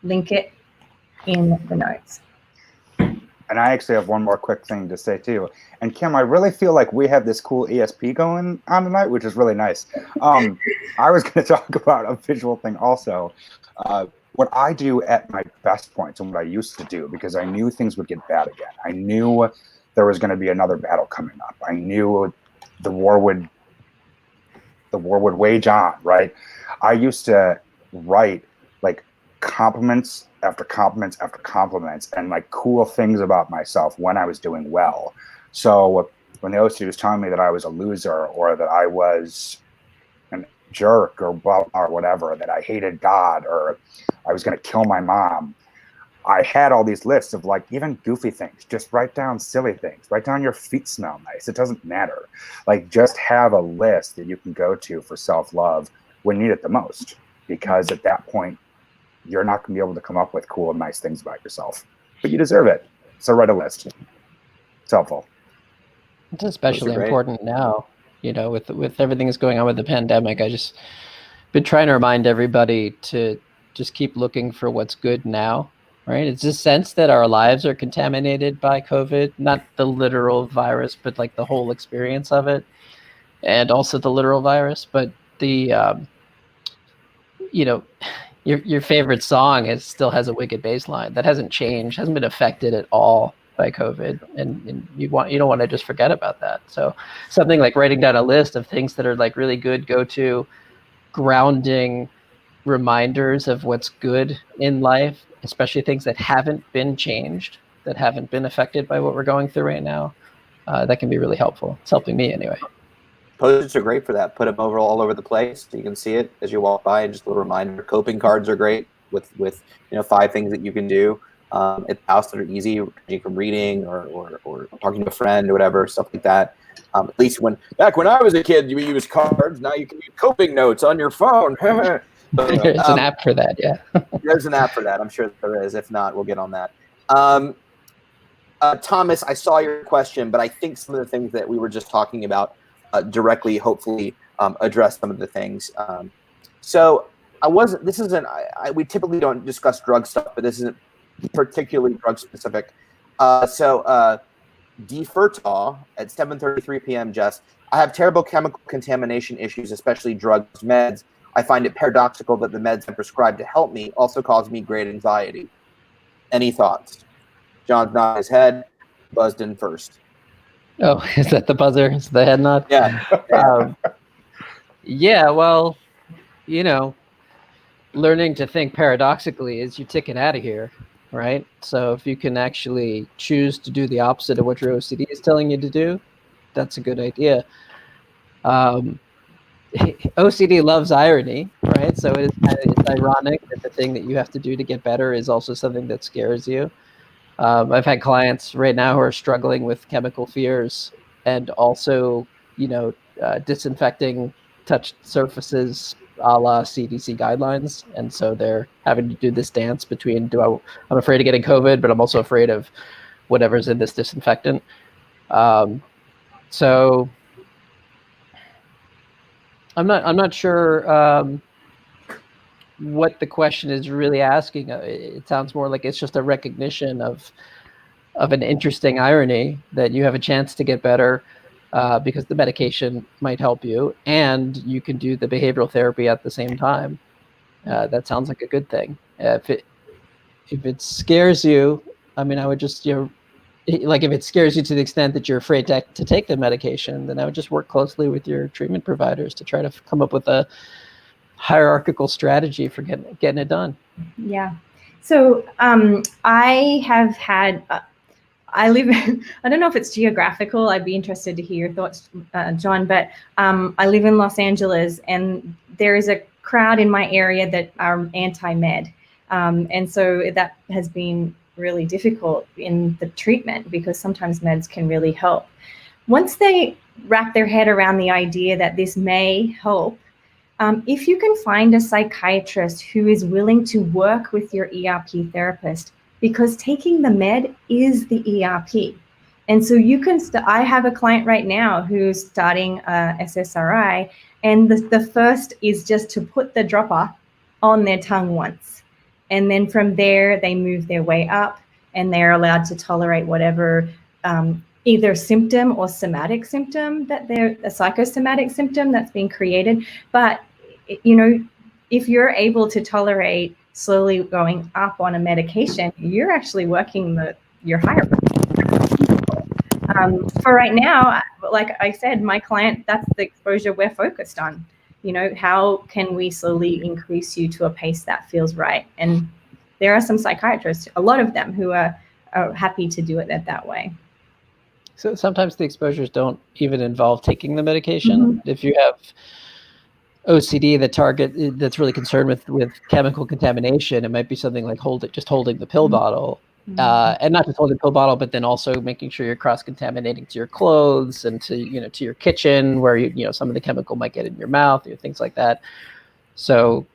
link it in the notes. And I actually have one more quick thing to say too. And Kim, I really feel like we have this cool ESP going on tonight, which is really nice. I was going to talk about a visual thing also. What I do at my best points and what I used to do, because I knew things would get bad again. I knew there was going to be another battle coming up. I knew the war would wage on, right? I used to write like compliments after compliments after compliments and like cool things about myself when I was doing well. So when the OC was telling me that I was a loser or that I was an jerk or blah, or whatever, that I hated God or I was going to kill my mom, I had all these lists of like even goofy things. Just write down silly things. Write down your feet smell nice. It doesn't matter. Like just have a list that you can go to for self-love when you need it the most, because at that point you're not going to be able to come up with cool and nice things about yourself, but you deserve it. So write a list. It's helpful. It's especially important now, with everything that's going on with the pandemic. I just been trying to remind everybody to just keep looking for what's good now, right? It's this sense that our lives are contaminated by COVID, not the literal virus, but like the whole experience of it, and also the literal virus. But the, your favorite song still has a wicked bass line that hasn't changed, hasn't been affected at all by COVID, and you don't want to just forget about that. So something like writing down a list of things that are like really good go-to grounding reminders of what's good in life, especially things that haven't been changed, that haven't been affected by what we're going through right now, that can be really helpful. It's helping me anyway. Post-its are great for that. Put them all over the place so you can see it as you walk by. And just a little reminder. Coping cards are great with 5 things that you can do at the house that are easy, from reading or talking to a friend or whatever, stuff like that. At least back when I was a kid, you used cards. Now you can use coping notes on your phone. But anyway, There's an app for that, yeah. There's an app for that. I'm sure there is. If not, we'll get on that. Thomas, I saw your question, but I think some of the things that we were just talking about directly, hopefully, address some of the things. So we typically don't discuss drug stuff, but this isn't particularly drug specific. So Defertol at 7:33 p.m. Jess, I have terrible chemical contamination issues, especially drugs, meds. I find it paradoxical that the meds I prescribed to help me also cause me great anxiety. Any thoughts? John's nodding his head, buzzed in first. Oh, is that the buzzer? Is the head nod? Yeah. Yeah, well, learning to think paradoxically is your ticket out of here, right? So if you can actually choose to do the opposite of what your OCD is telling you to do, that's a good idea. OCD loves irony, right? So it's ironic that the thing that you have to do to get better is also something that scares you. I've had clients right now who are struggling with chemical fears and also, disinfecting touched surfaces a la CDC guidelines. And so they're having to do this dance between, I'm afraid of getting COVID, but I'm also afraid of whatever's in this disinfectant. So I'm not sure what the question is really asking. It sounds more like it's just a recognition of an interesting irony that you have a chance to get better because the medication might help you, and you can do the behavioral therapy at the same time. That sounds like a good thing. If it scares you, I mean, I would just like if it scares you to the extent that you're afraid to take the medication, then I would just work closely with your treatment providers to try to come up with a hierarchical strategy for getting it done. Yeah. So I have had, I live, I don't know if it's geographical. I'd be interested to hear your thoughts, John, but I live in Los Angeles, and there is a crowd in my area that are anti-med. And so that has been really difficult in the treatment because sometimes meds can really help. Once they wrap their head around the idea that this may help, if you can find a psychiatrist who is willing to work with your ERP therapist, because taking the med is the ERP. And so you can, I have a client right now who's starting SSRI, and the first is just to put the dropper on their tongue once. And then from there, they move their way up, and they're allowed to tolerate whatever either symptom or somatic symptom that they're a psychosomatic symptom that's being created. But, if you're able to tolerate slowly going up on a medication, you're actually working your higher. For right now, like I said, my client, that's the exposure we're focused on. How can we slowly increase you to a pace that feels right? And there are some psychiatrists, a lot of them, who are happy to do it that way. So sometimes the exposures don't even involve taking the medication. Mm-hmm. If you have OCD that's really concerned with chemical contamination, it might be something like holding the pill bottle. And not just holding the pill bottle, but then also making sure you're cross-contaminating to your clothes and to your kitchen, where some of the chemical might get in your mouth, things like that. So,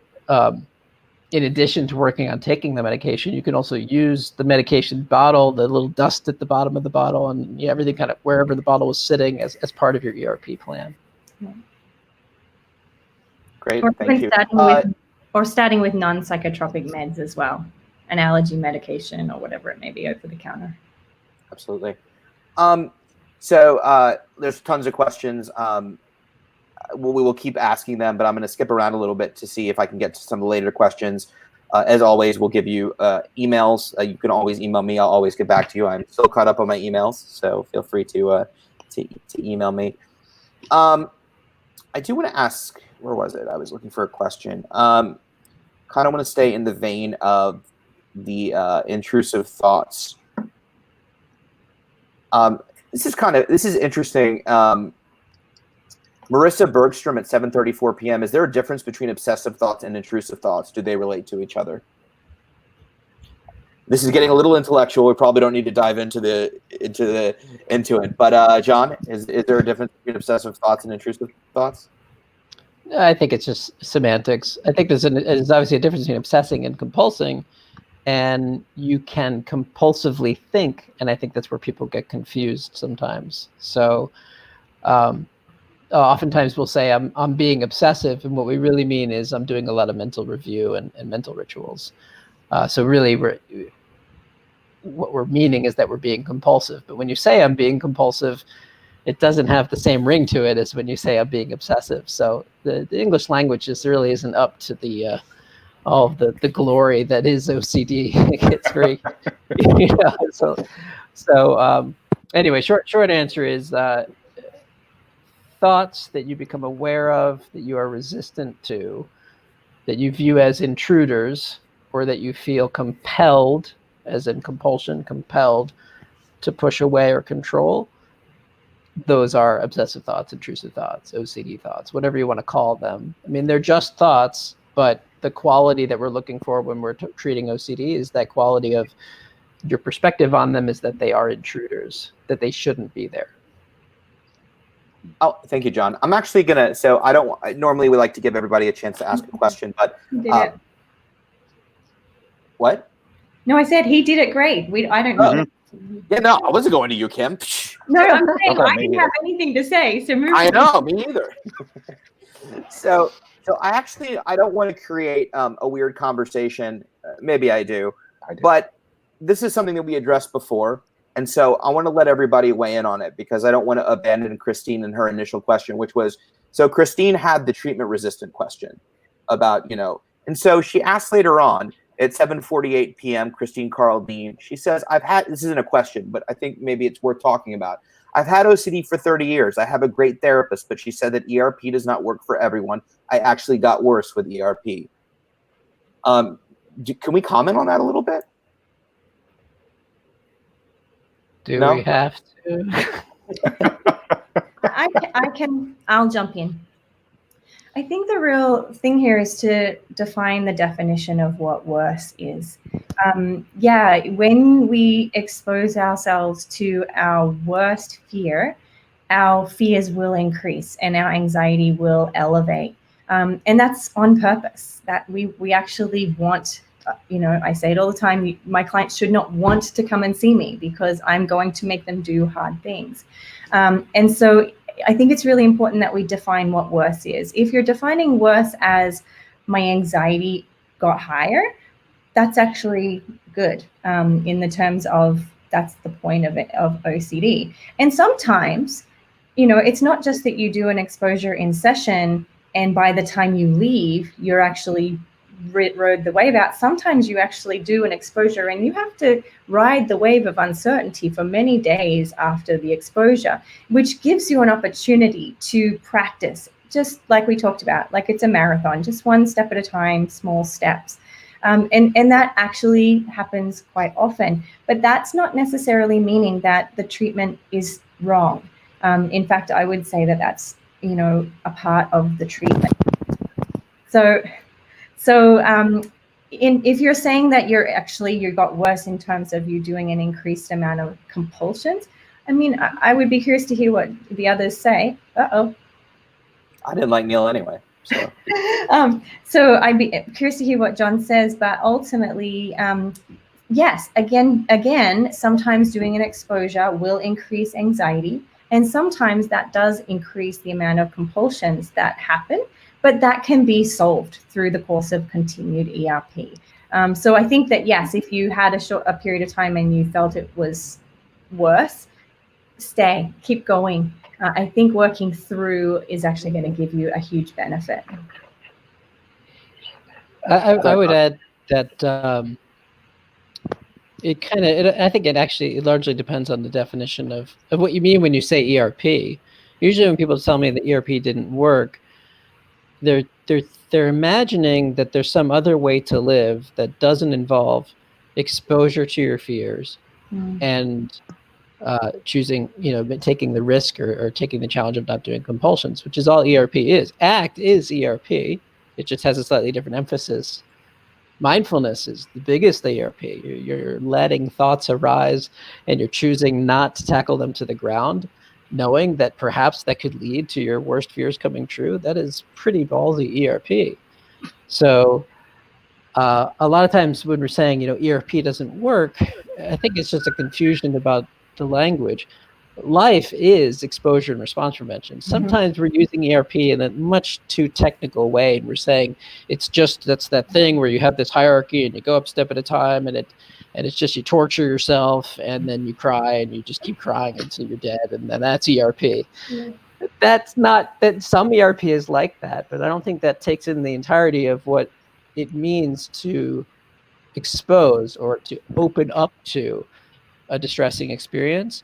in addition to working on taking the medication, you can also use the medication bottle, the little dust at the bottom of the bottle, and everything kind of wherever the bottle was sitting as part of your ERP plan. Yeah. Great, or thank you. Starting with non-psychotropic meds as well. An allergy medication or whatever it may be over the counter. Absolutely. So there's tons of questions. We will keep asking them, but I'm going to skip around a little bit to see if I can get to some later questions. As always, we'll give you emails. You can always email me. I'll always get back to you. I'm still caught up on my emails, so feel free to email me. I do want to ask, where was it? I was looking for a question. Kind of want to stay in the vein of the intrusive thoughts. This is interesting. Marissa Bergstrom at 7:34 p.m. Is there a difference between obsessive thoughts and intrusive thoughts? Do they relate to each other? This is getting a little intellectual. We probably don't need to dive into it. But Jon, is there a difference between obsessive thoughts and intrusive thoughts? I think it's just semantics. I think there's obviously a difference between obsessing and compulsing, and you can compulsively think, and I think that's where people get confused sometimes. So oftentimes we'll say I'm being obsessive, and what we really mean is I'm doing a lot of mental review and mental rituals. So really what we're meaning is that we're being compulsive. But when you say I'm being compulsive, it doesn't have the same ring to it as when you say I'm being obsessive. So the English language just really isn't up to the all of the glory that is OCD. It's very, So anyway, short answer is thoughts that you become aware of, that you are resistant to, that you view as intruders, or that you feel compelled, as in compulsion, compelled to push away or control. Those are obsessive thoughts, intrusive thoughts, OCD thoughts, whatever you want to call them. I mean, they're just thoughts, but the quality that we're looking for when we're treating OCD is that quality of your perspective on them is that they are intruders, that they shouldn't be there. Oh, thank you, Jon. I'm actually gonna. So normally we like to give everybody a chance to ask a question, but what? No, I said he did it great. I don't know. Yeah, no, I wasn't going to you, Kim. No, I'm saying I didn't have anything to say. So move. I know, me neither. So I don't want to create a weird conversation. Maybe I do, but this is something that we addressed before, and so I want to let everybody weigh in on it because I don't want to abandon Christine in her initial question, which was, so Christine had the treatment resistant question about, and so she asked later on at 7:48 p.m., Christine Karl Dean, she says, this isn't a question, but I think maybe it's worth talking about. I've had OCD for 30 years. I have a great therapist, but she said that ERP does not work for everyone. I actually got worse with ERP. Can we comment on that a little bit? Do we have to? I'll jump in. I think the real thing here is to define the definition of what worse is. When we expose ourselves to our worst fear, our fears will increase and our anxiety will elevate. And that's on purpose, that we actually want, I say it all the time, my clients should not want to come and see me because I'm going to make them do hard things. And so I think it's really important that we define what worse is. If you're defining worse as my anxiety got higher, that's actually good in the terms of that's the point of OCD. And sometimes, it's not just that you do an exposure in session and by the time you leave, you're actually rode the wave out. Sometimes you actually do an exposure and you have to ride the wave of uncertainty for many days after the exposure, which gives you an opportunity to practice, just like we talked about, like it's a marathon, just one step at a time, small steps. And that actually happens quite often, but that's not necessarily meaning that the treatment is wrong. In fact, I would say that that's, a part of the treatment. So if you're saying that you got worse in terms of you doing an increased amount of compulsions, I mean, I would be curious to hear what the others say. I didn't like Neil anyway. So, so I'd be curious to hear what Jon says, but ultimately, yes, again, sometimes doing an exposure will increase anxiety, and sometimes that does increase the amount of compulsions that happen. But that can be solved through the course of continued ERP. So I think that, yes, if you had a period of time and you felt it was worse, keep going. I think working through is actually going to give you a huge benefit. I would add that I think it largely depends on the definition of what you mean when you say ERP. Usually when people tell me that ERP didn't work, they're imagining that there's some other way to live that doesn't involve exposure to your fears and choosing, taking the risk or taking the challenge of not doing compulsions, which is all ERP is. ACT is ERP. It just has a slightly different emphasis. Mindfulness is the biggest ERP. You're letting thoughts arise and you're choosing not to tackle them to the ground, knowing that perhaps that could lead to your worst fears coming true. That is pretty ballsy ERP. So a lot of times when we're saying, ERP doesn't work, I think it's just a confusion about the language. Life is exposure and response prevention. Sometimes we're using ERP in a much too technical way, and we're saying that's that thing where you have this hierarchy and you go up step at a time, and it's just you torture yourself and then you cry and you just keep crying until you're dead, and then that's ERP. Yeah. That's not that. Some ERP is like that, but I don't think that takes in the entirety of what it means to expose or to open up to a distressing experience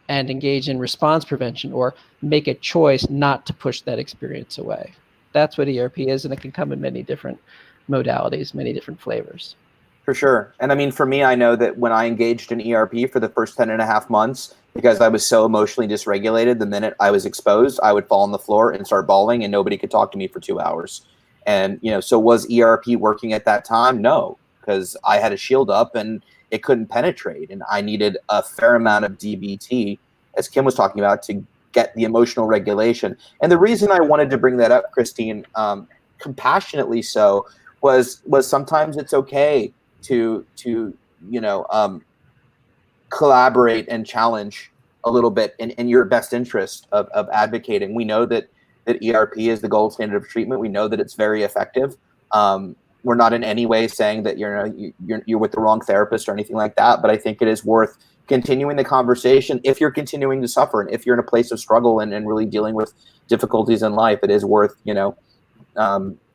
and engage in response prevention or make a choice not to push that experience away. That's what ERP is, and it can come in many different modalities, many different flavors. For sure. And I mean, for me, I know that when I engaged in ERP for the first 10.5 months, because I was so emotionally dysregulated, the minute I was exposed, I would fall on the floor and start bawling and nobody could talk to me for 2 hours. And, so was ERP working at that time? No, because I had a shield up and it couldn't penetrate. And I needed a fair amount of DBT, as Kim was talking about, to get the emotional regulation. And the reason I wanted to bring that up, Christine, compassionately so, was sometimes it's okay to collaborate and challenge a little bit in your best interest of advocating. We know that ERP is the gold standard of treatment. We know that it's very effective. We're not in any way saying that you're with the wrong therapist or anything like that, but I think it is worth continuing the conversation if you're continuing to suffer and if you're in a place of struggle and really dealing with difficulties in life. It is worth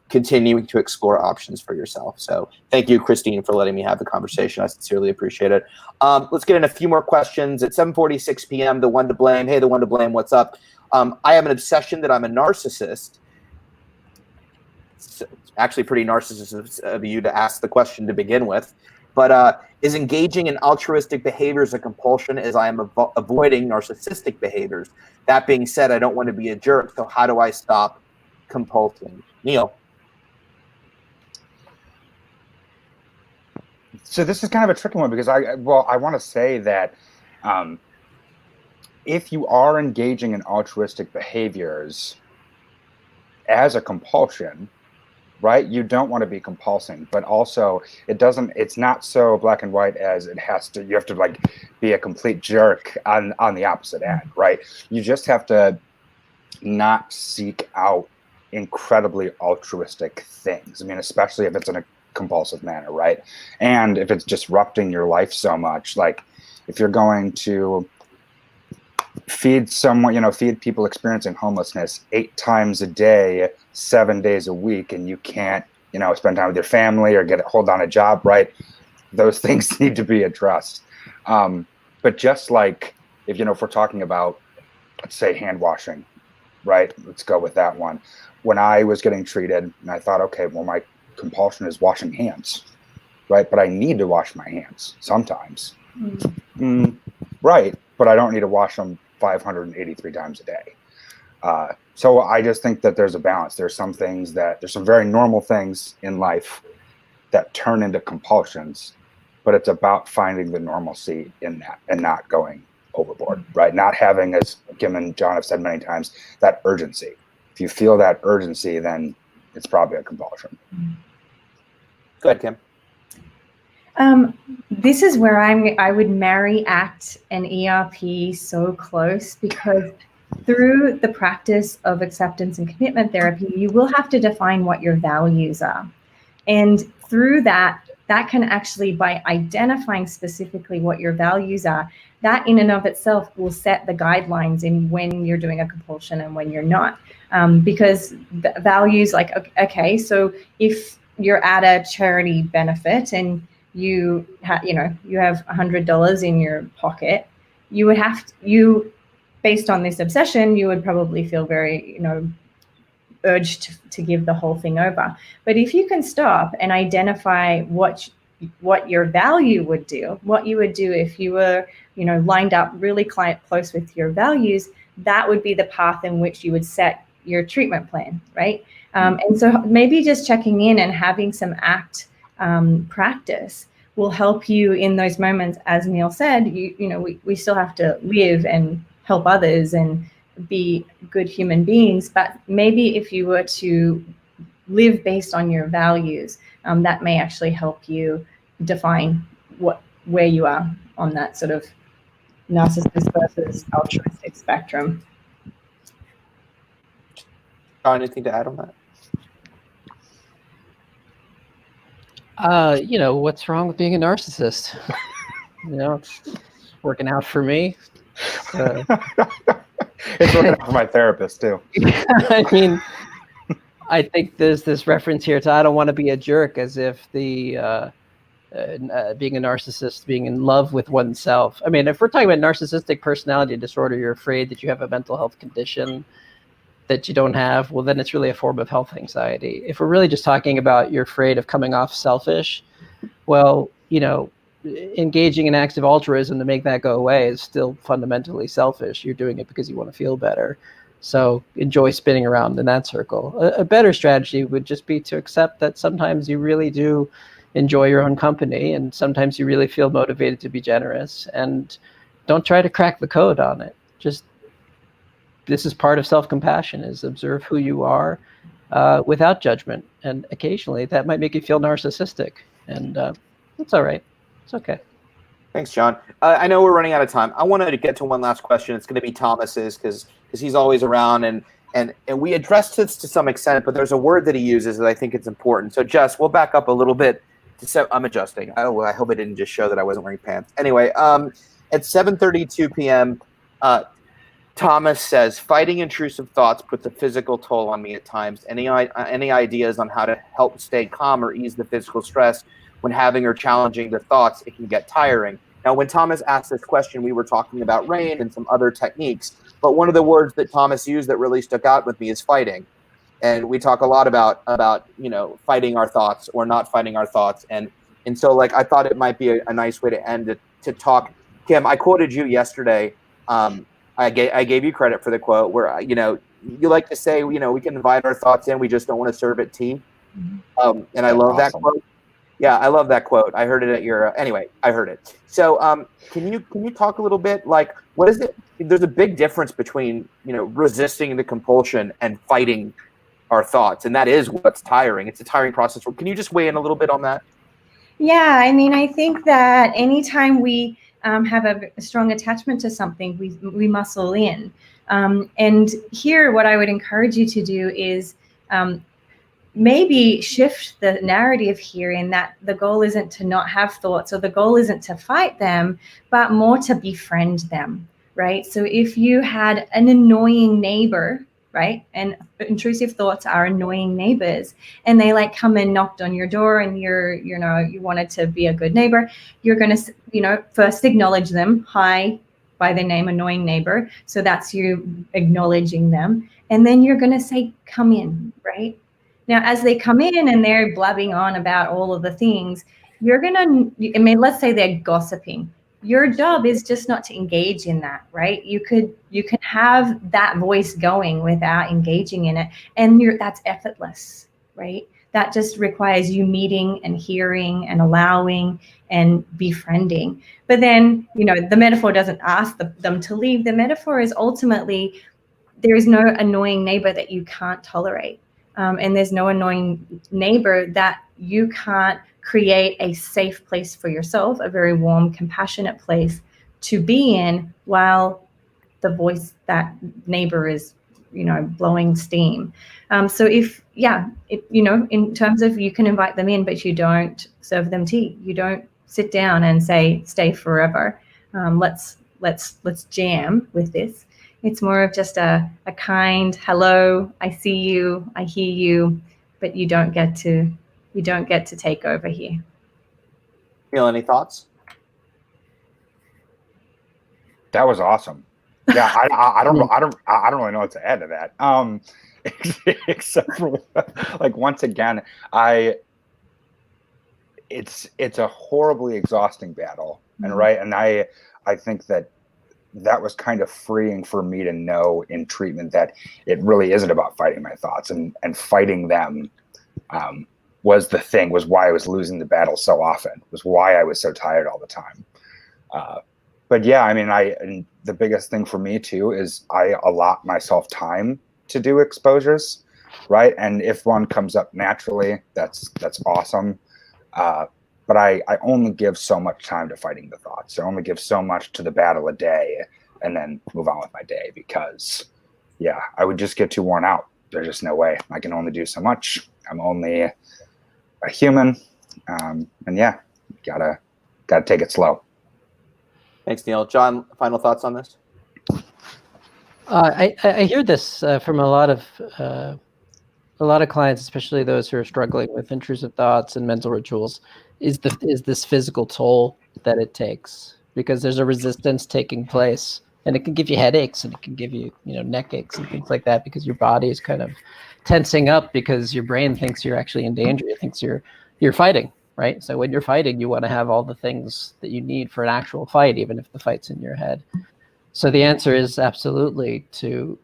continuing to explore options for yourself. So thank you, Christine, for letting me have the conversation. I sincerely appreciate it. Let's get in a few more questions. At 7:46 p.m., the one to blame. Hey, the one to blame, what's up? I have an obsession that I'm a narcissist. It's actually pretty narcissistic of you to ask the question to begin with. But is engaging in altruistic behaviors a compulsion, as I am avoiding narcissistic behaviors? That being said, I don't want to be a jerk, so how do I stop compulsing? Neil. So this is kind of a tricky one because I want to say that if you are engaging in altruistic behaviors as a compulsion, right, you don't want to be compulsing, but also it's not so black and white as you have to like be a complete jerk on the opposite end, right? You just have to not seek out incredibly altruistic things. I mean, especially if it's in a compulsive manner, right? And if it's disrupting your life so much, like if you're going to feed people experiencing homelessness 8 times a day, 7 days a week, and you can't, spend time with your family or hold on a job, right? Those things need to be addressed. But just like if we're talking about, let's say, hand washing, right? Let's go with that one. When I was getting treated, and I thought, okay, well, my compulsion is washing hands, right? But I need to wash my hands sometimes, right? But I don't need to wash them 583 times a day. So I just think that there's a balance. There's some very normal things in life that turn into compulsions, but it's about finding the normalcy in that and not going overboard, right? Not having, as Kim and Jon have said many times, that urgency. If you feel that urgency, then it's probably a compulsion. Go ahead, Kim. This is where I would marry ACT and ERP so close, because through the practice of acceptance and commitment therapy, you will have to define what your values are. And through that can actually, by identifying specifically what your values are, that in and of itself will set the guidelines in when you're doing a compulsion and when you're not. Because the values, like, okay, so if you're at a charity benefit and you have $100 in your pocket, based on this obsession, you would probably feel very, urged to give the whole thing over. But if you can stop and identify what what your value would do, what you would do if you were, lined up really close with your values, that would be the path in which you would set your treatment plan, right? And so maybe just checking in and having some ACT practice will help you in those moments. As Neil said, we still have to live and help others and be good human beings, but maybe if you were to live based on your values, that may actually help you define where you are on that sort of narcissist versus altruistic spectrum. Anything to add on that? What's wrong with being a narcissist? It's working out for me. It's working out for my therapist too. I mean, I think there's this reference here to I don't want to be a jerk, as if the being a narcissist, being in love with oneself. I mean, if we're talking about narcissistic personality disorder, you're afraid that you have a mental health condition that you don't have, well, then it's really a form of health anxiety. If we're really just talking about you're afraid of coming off selfish, well, engaging in acts of altruism to make that go away is still fundamentally selfish. You're doing it because you want to feel better. So enjoy spinning around in that circle. A better strategy would just be to accept that sometimes you really do enjoy your own company, and sometimes you really feel motivated to be generous, and don't try to crack the code on it. Just, this is part of self-compassion, is observe who you are without judgment. And occasionally that might make you feel narcissistic, and it's all right. It's okay. Thanks, Jon. I know we're running out of time. I wanted to get to one last question. It's going to be Thomas's, because he's always around, and we addressed this to some extent, but there's a word that he uses that I think it's important. So Jess, we'll back up a little bit. I'm adjusting. Oh, I hope I didn't just show that I wasn't wearing pants. Anyway, at 7:32 p.m., Thomas says, fighting intrusive thoughts puts a physical toll on me at times. Any ideas on how to help stay calm or ease the physical stress when having or challenging the thoughts? It can get tiring. Now, when Thomas asked this question, we were talking about RAIN and some other techniques, but one of the words that Thomas used that really stuck out with me is fighting. And we talk a lot about fighting our thoughts or not fighting our thoughts. And so I thought it might be a nice way to end it, to talk. Kim, I quoted you yesterday. I gave you credit for the quote where, you like to say, we can invite our thoughts in, we just don't want to serve it tea. And I love that quote. Yeah, I love that quote. I heard it at your, anyway, I heard it. So can you talk a little bit, what is it? There's a big difference between, resisting the compulsion and fighting our thoughts. And that is what's tiring. It's a tiring process. Can you just weigh in a little bit on that? Yeah, I mean, I think that anytime we have a strong attachment to something, we muscle in. And here, what I would encourage you to do is maybe shift the narrative here, in that the goal isn't to not have thoughts, or the goal isn't to fight them, but more to befriend them, right? So if you had an annoying neighbor, right? And intrusive thoughts are annoying neighbors, and they come and knocked on your door, and you wanted to be a good neighbor. You're going to, first acknowledge them. Hi, by their name, annoying neighbor. So that's you acknowledging them. And then you're going to say, come in, right? Now, as they come in and they're blabbing on about all of the things, you're going to, let's say they're gossiping. Your job is just not to engage in that, right? You can have that voice going without engaging in it, and that's effortless, right? That just requires you meeting and hearing and allowing and befriending. But then, the metaphor doesn't ask them to leave. The metaphor is ultimately, there is no annoying neighbor that you can't tolerate, and there's no annoying neighbor that you can't create a safe place for yourself, a very warm, compassionate place to be in, while the voice, that neighbor, is, blowing steam. So in terms of, you can invite them in, but you don't serve them tea. You don't sit down and say, stay forever. Let's jam with this. It's more of just a kind hello. I see you. I hear you, but you don't get to take over here. Feel any thoughts? That was awesome. Yeah, I don't really know what to add to that. Except for once again, it's a horribly exhausting battle, and right, and I think that was kind of freeing for me to know in treatment that it really isn't about fighting my thoughts, and fighting them was why I was losing the battle so often, was why I was so tired all the time. But yeah, I mean, and the biggest thing for me too is I allot myself time to do exposures, right? And if one comes up naturally, that's awesome. But I only give so much time to fighting the thoughts. I only give so much to the battle a day, and then move on with my day, because yeah, I would just get too worn out. There's just no way. I can only do so much. I'm only a human. And yeah, gotta take it slow. Thanks, Neil. Jon, final thoughts on this? I hear this from a lot of clients, especially those who are struggling with intrusive thoughts and mental rituals, is this physical toll that it takes, because there's a resistance taking place, and it can give you headaches, and it can give you, neck aches and things like that, because your body is kind of tensing up because your brain thinks you're actually in danger. It thinks you're fighting, right? So when you're fighting, you want to have all the things that you need for an actual fight, even if the fight's in your head. So the answer is absolutely to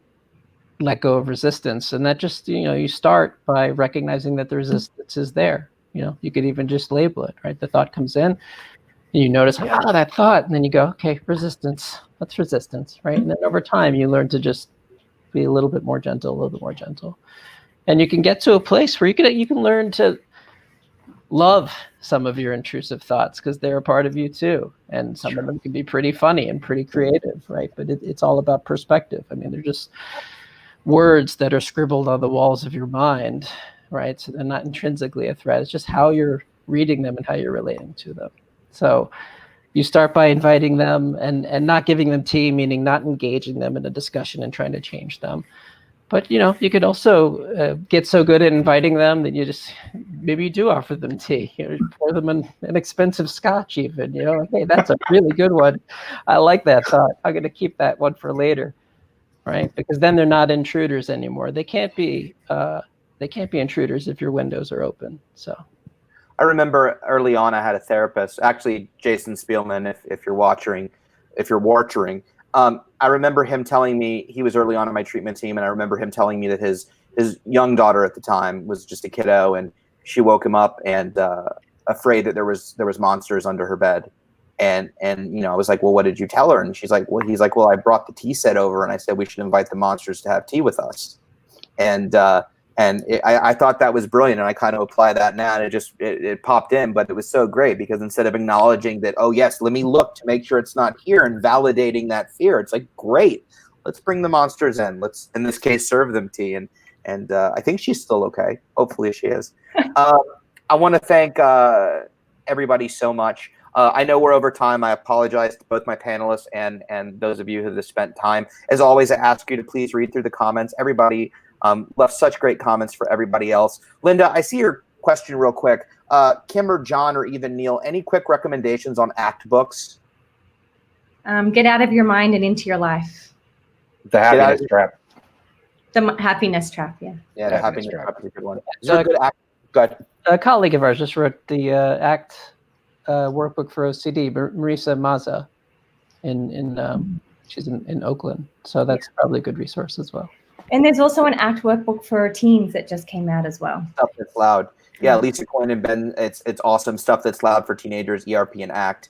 let go of resistance. And that just, you start by recognizing that the resistance is there. You could even just label it, right? The thought comes in, and you notice, that thought, and then you go, okay, resistance, that's resistance, right? And then over time, you learn to just be a little bit more gentle, and you can get to a place where you can learn to love some of your intrusive thoughts, because they're a part of you too. And some of them can be pretty funny and pretty creative, right? But it's all about perspective. I mean, they're just words that are scribbled on the walls of your mind, right? So they're not intrinsically a threat. It's just how you're reading them and how you're relating to them. So you start by inviting them and not giving them tea, meaning not engaging them in a discussion and trying to change them. But, you could also get so good at inviting them that maybe you do offer them tea, pour them an expensive scotch even, hey, that's a really good one. I like that thought. I'm going to keep that one for later, right? Because then they're not intruders anymore. They can't be intruders if your windows are open. So I remember early on, I had a therapist, actually Jason Spielman, if you're watching, I remember him telling me, he was early on in my treatment team, and I remember him telling me that his young daughter at the time was just a kiddo, and she woke him up and afraid that there was monsters under her bed. And I was like, well, what did you tell her? And he's like, well, I brought the tea set over, and I said we should invite the monsters to have tea with us. And I thought that was brilliant, and I kind of apply that now, and it popped in. But it was so great, because instead of acknowledging that, oh yes, let me look to make sure it's not here, and validating that fear, it's like, great, let's bring the monsters in. Let's, in this case, serve them tea. And I think she's still okay. Hopefully she is. I want to thank everybody so much. I know we're over time. I apologize to both my panelists and those of you who have spent time. As always, I ask you to please read through the comments. Everybody left such great comments for everybody else. Linda, I see your question real quick. Kim or Jon or even Neil, any quick recommendations on ACT books? Get out of your mind and into your life. The Happiness Trap. The Happiness Trap, yeah. Yeah, the Happiness Trap is a good one. Is there a good ACT? Good. A colleague of ours just wrote the ACT workbook for OCD, Marisa Maza, she's in Oakland. So that's probably a good resource as well. And there's also an ACT workbook for teens that just came out as well. Stuff that's loud. Yeah, Lisa Coyne and Ben, it's awesome. Stuff that's loud for teenagers, ERP and ACT.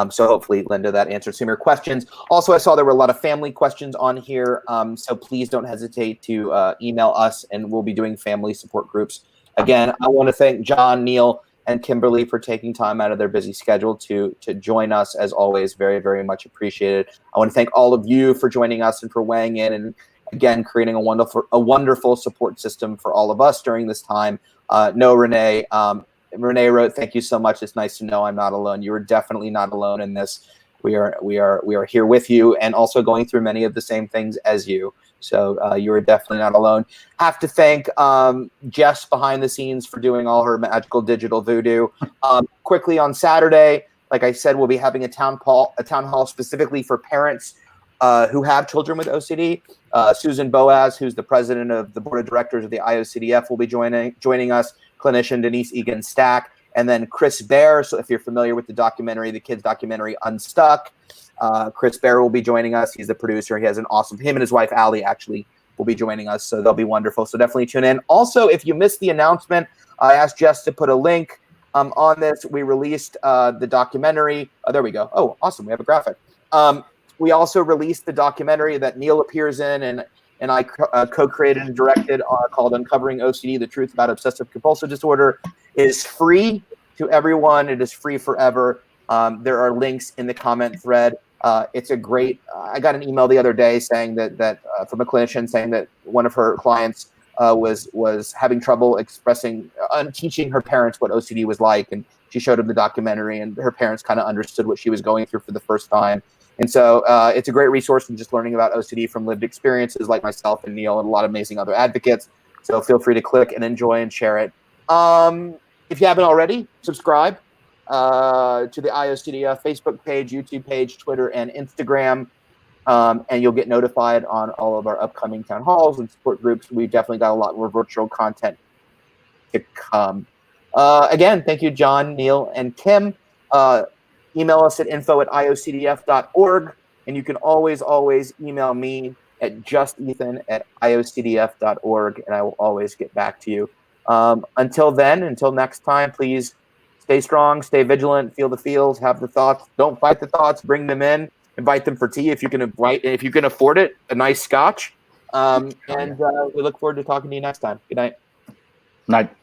So hopefully, Linda, that answered some of your questions. Also, I saw there were a lot of family questions on here. So please don't hesitate to email us, and we'll be doing family support groups. Again, I want to thank Jon, Neil, and Kimberly for taking time out of their busy schedule to join us. As always, very, very much appreciated. I want to thank all of you for joining us and for weighing in, and again, creating a wonderful support system for all of us during this time. No, Renee. Renee wrote, "Thank you so much. It's nice to know I'm not alone." You are definitely not alone in this. We are here with you, and also going through many of the same things as you. So you are definitely not alone. Have to thank Jess behind the scenes for doing all her magical digital voodoo. Quickly, on Saturday, like I said, we'll be having a town hall specifically for parents who have children with OCD. Susan Boaz, who's the president of the board of directors of the IOCDF, will be joining us. Clinician Denise Egan Stack And then Chris Bear, so if you're familiar with the documentary, the kids documentary Unstuck, Chris Bear will be joining us. He's the producer. He has him and his wife, Allie, actually will be joining us. So they'll be wonderful. So definitely tune in. Also, if you missed the announcement, I asked Jess to put a link on this. We released the documentary. Oh, there we go. Oh, awesome. We have a graphic. We also released the documentary that Neil appears in and I co-created and directed called Uncovering OCD, The Truth About Obsessive Compulsive Disorder. It is free to everyone. It is free forever. There are links in the comment thread. It's a great, I got an email the other day saying that from a clinician saying that one of her clients was having trouble teaching her parents what OCD was like. And she showed him the documentary and her parents kind of understood what she was going through for the first time. And so it's a great resource in just learning about OCD from lived experiences like myself and Neil and a lot of amazing other advocates. So feel free to click and enjoy and share it. If you haven't already, subscribe to the IOCDF Facebook page, YouTube page, Twitter, and Instagram. And you'll get notified on all of our upcoming town halls and support groups. We've definitely got a lot more virtual content to come. Again, thank you, Jon, Neil, and Kim. Email us at info@iocdf.org. And you can always email me at justethan@iocdf.org. And I will always get back to you. Until next time, please stay strong, stay vigilant, feel the feels, have the thoughts. Don't fight the thoughts, bring them in. Invite them for tea if you can afford it, a nice scotch. And we look forward to talking to you next time. Good night. Night.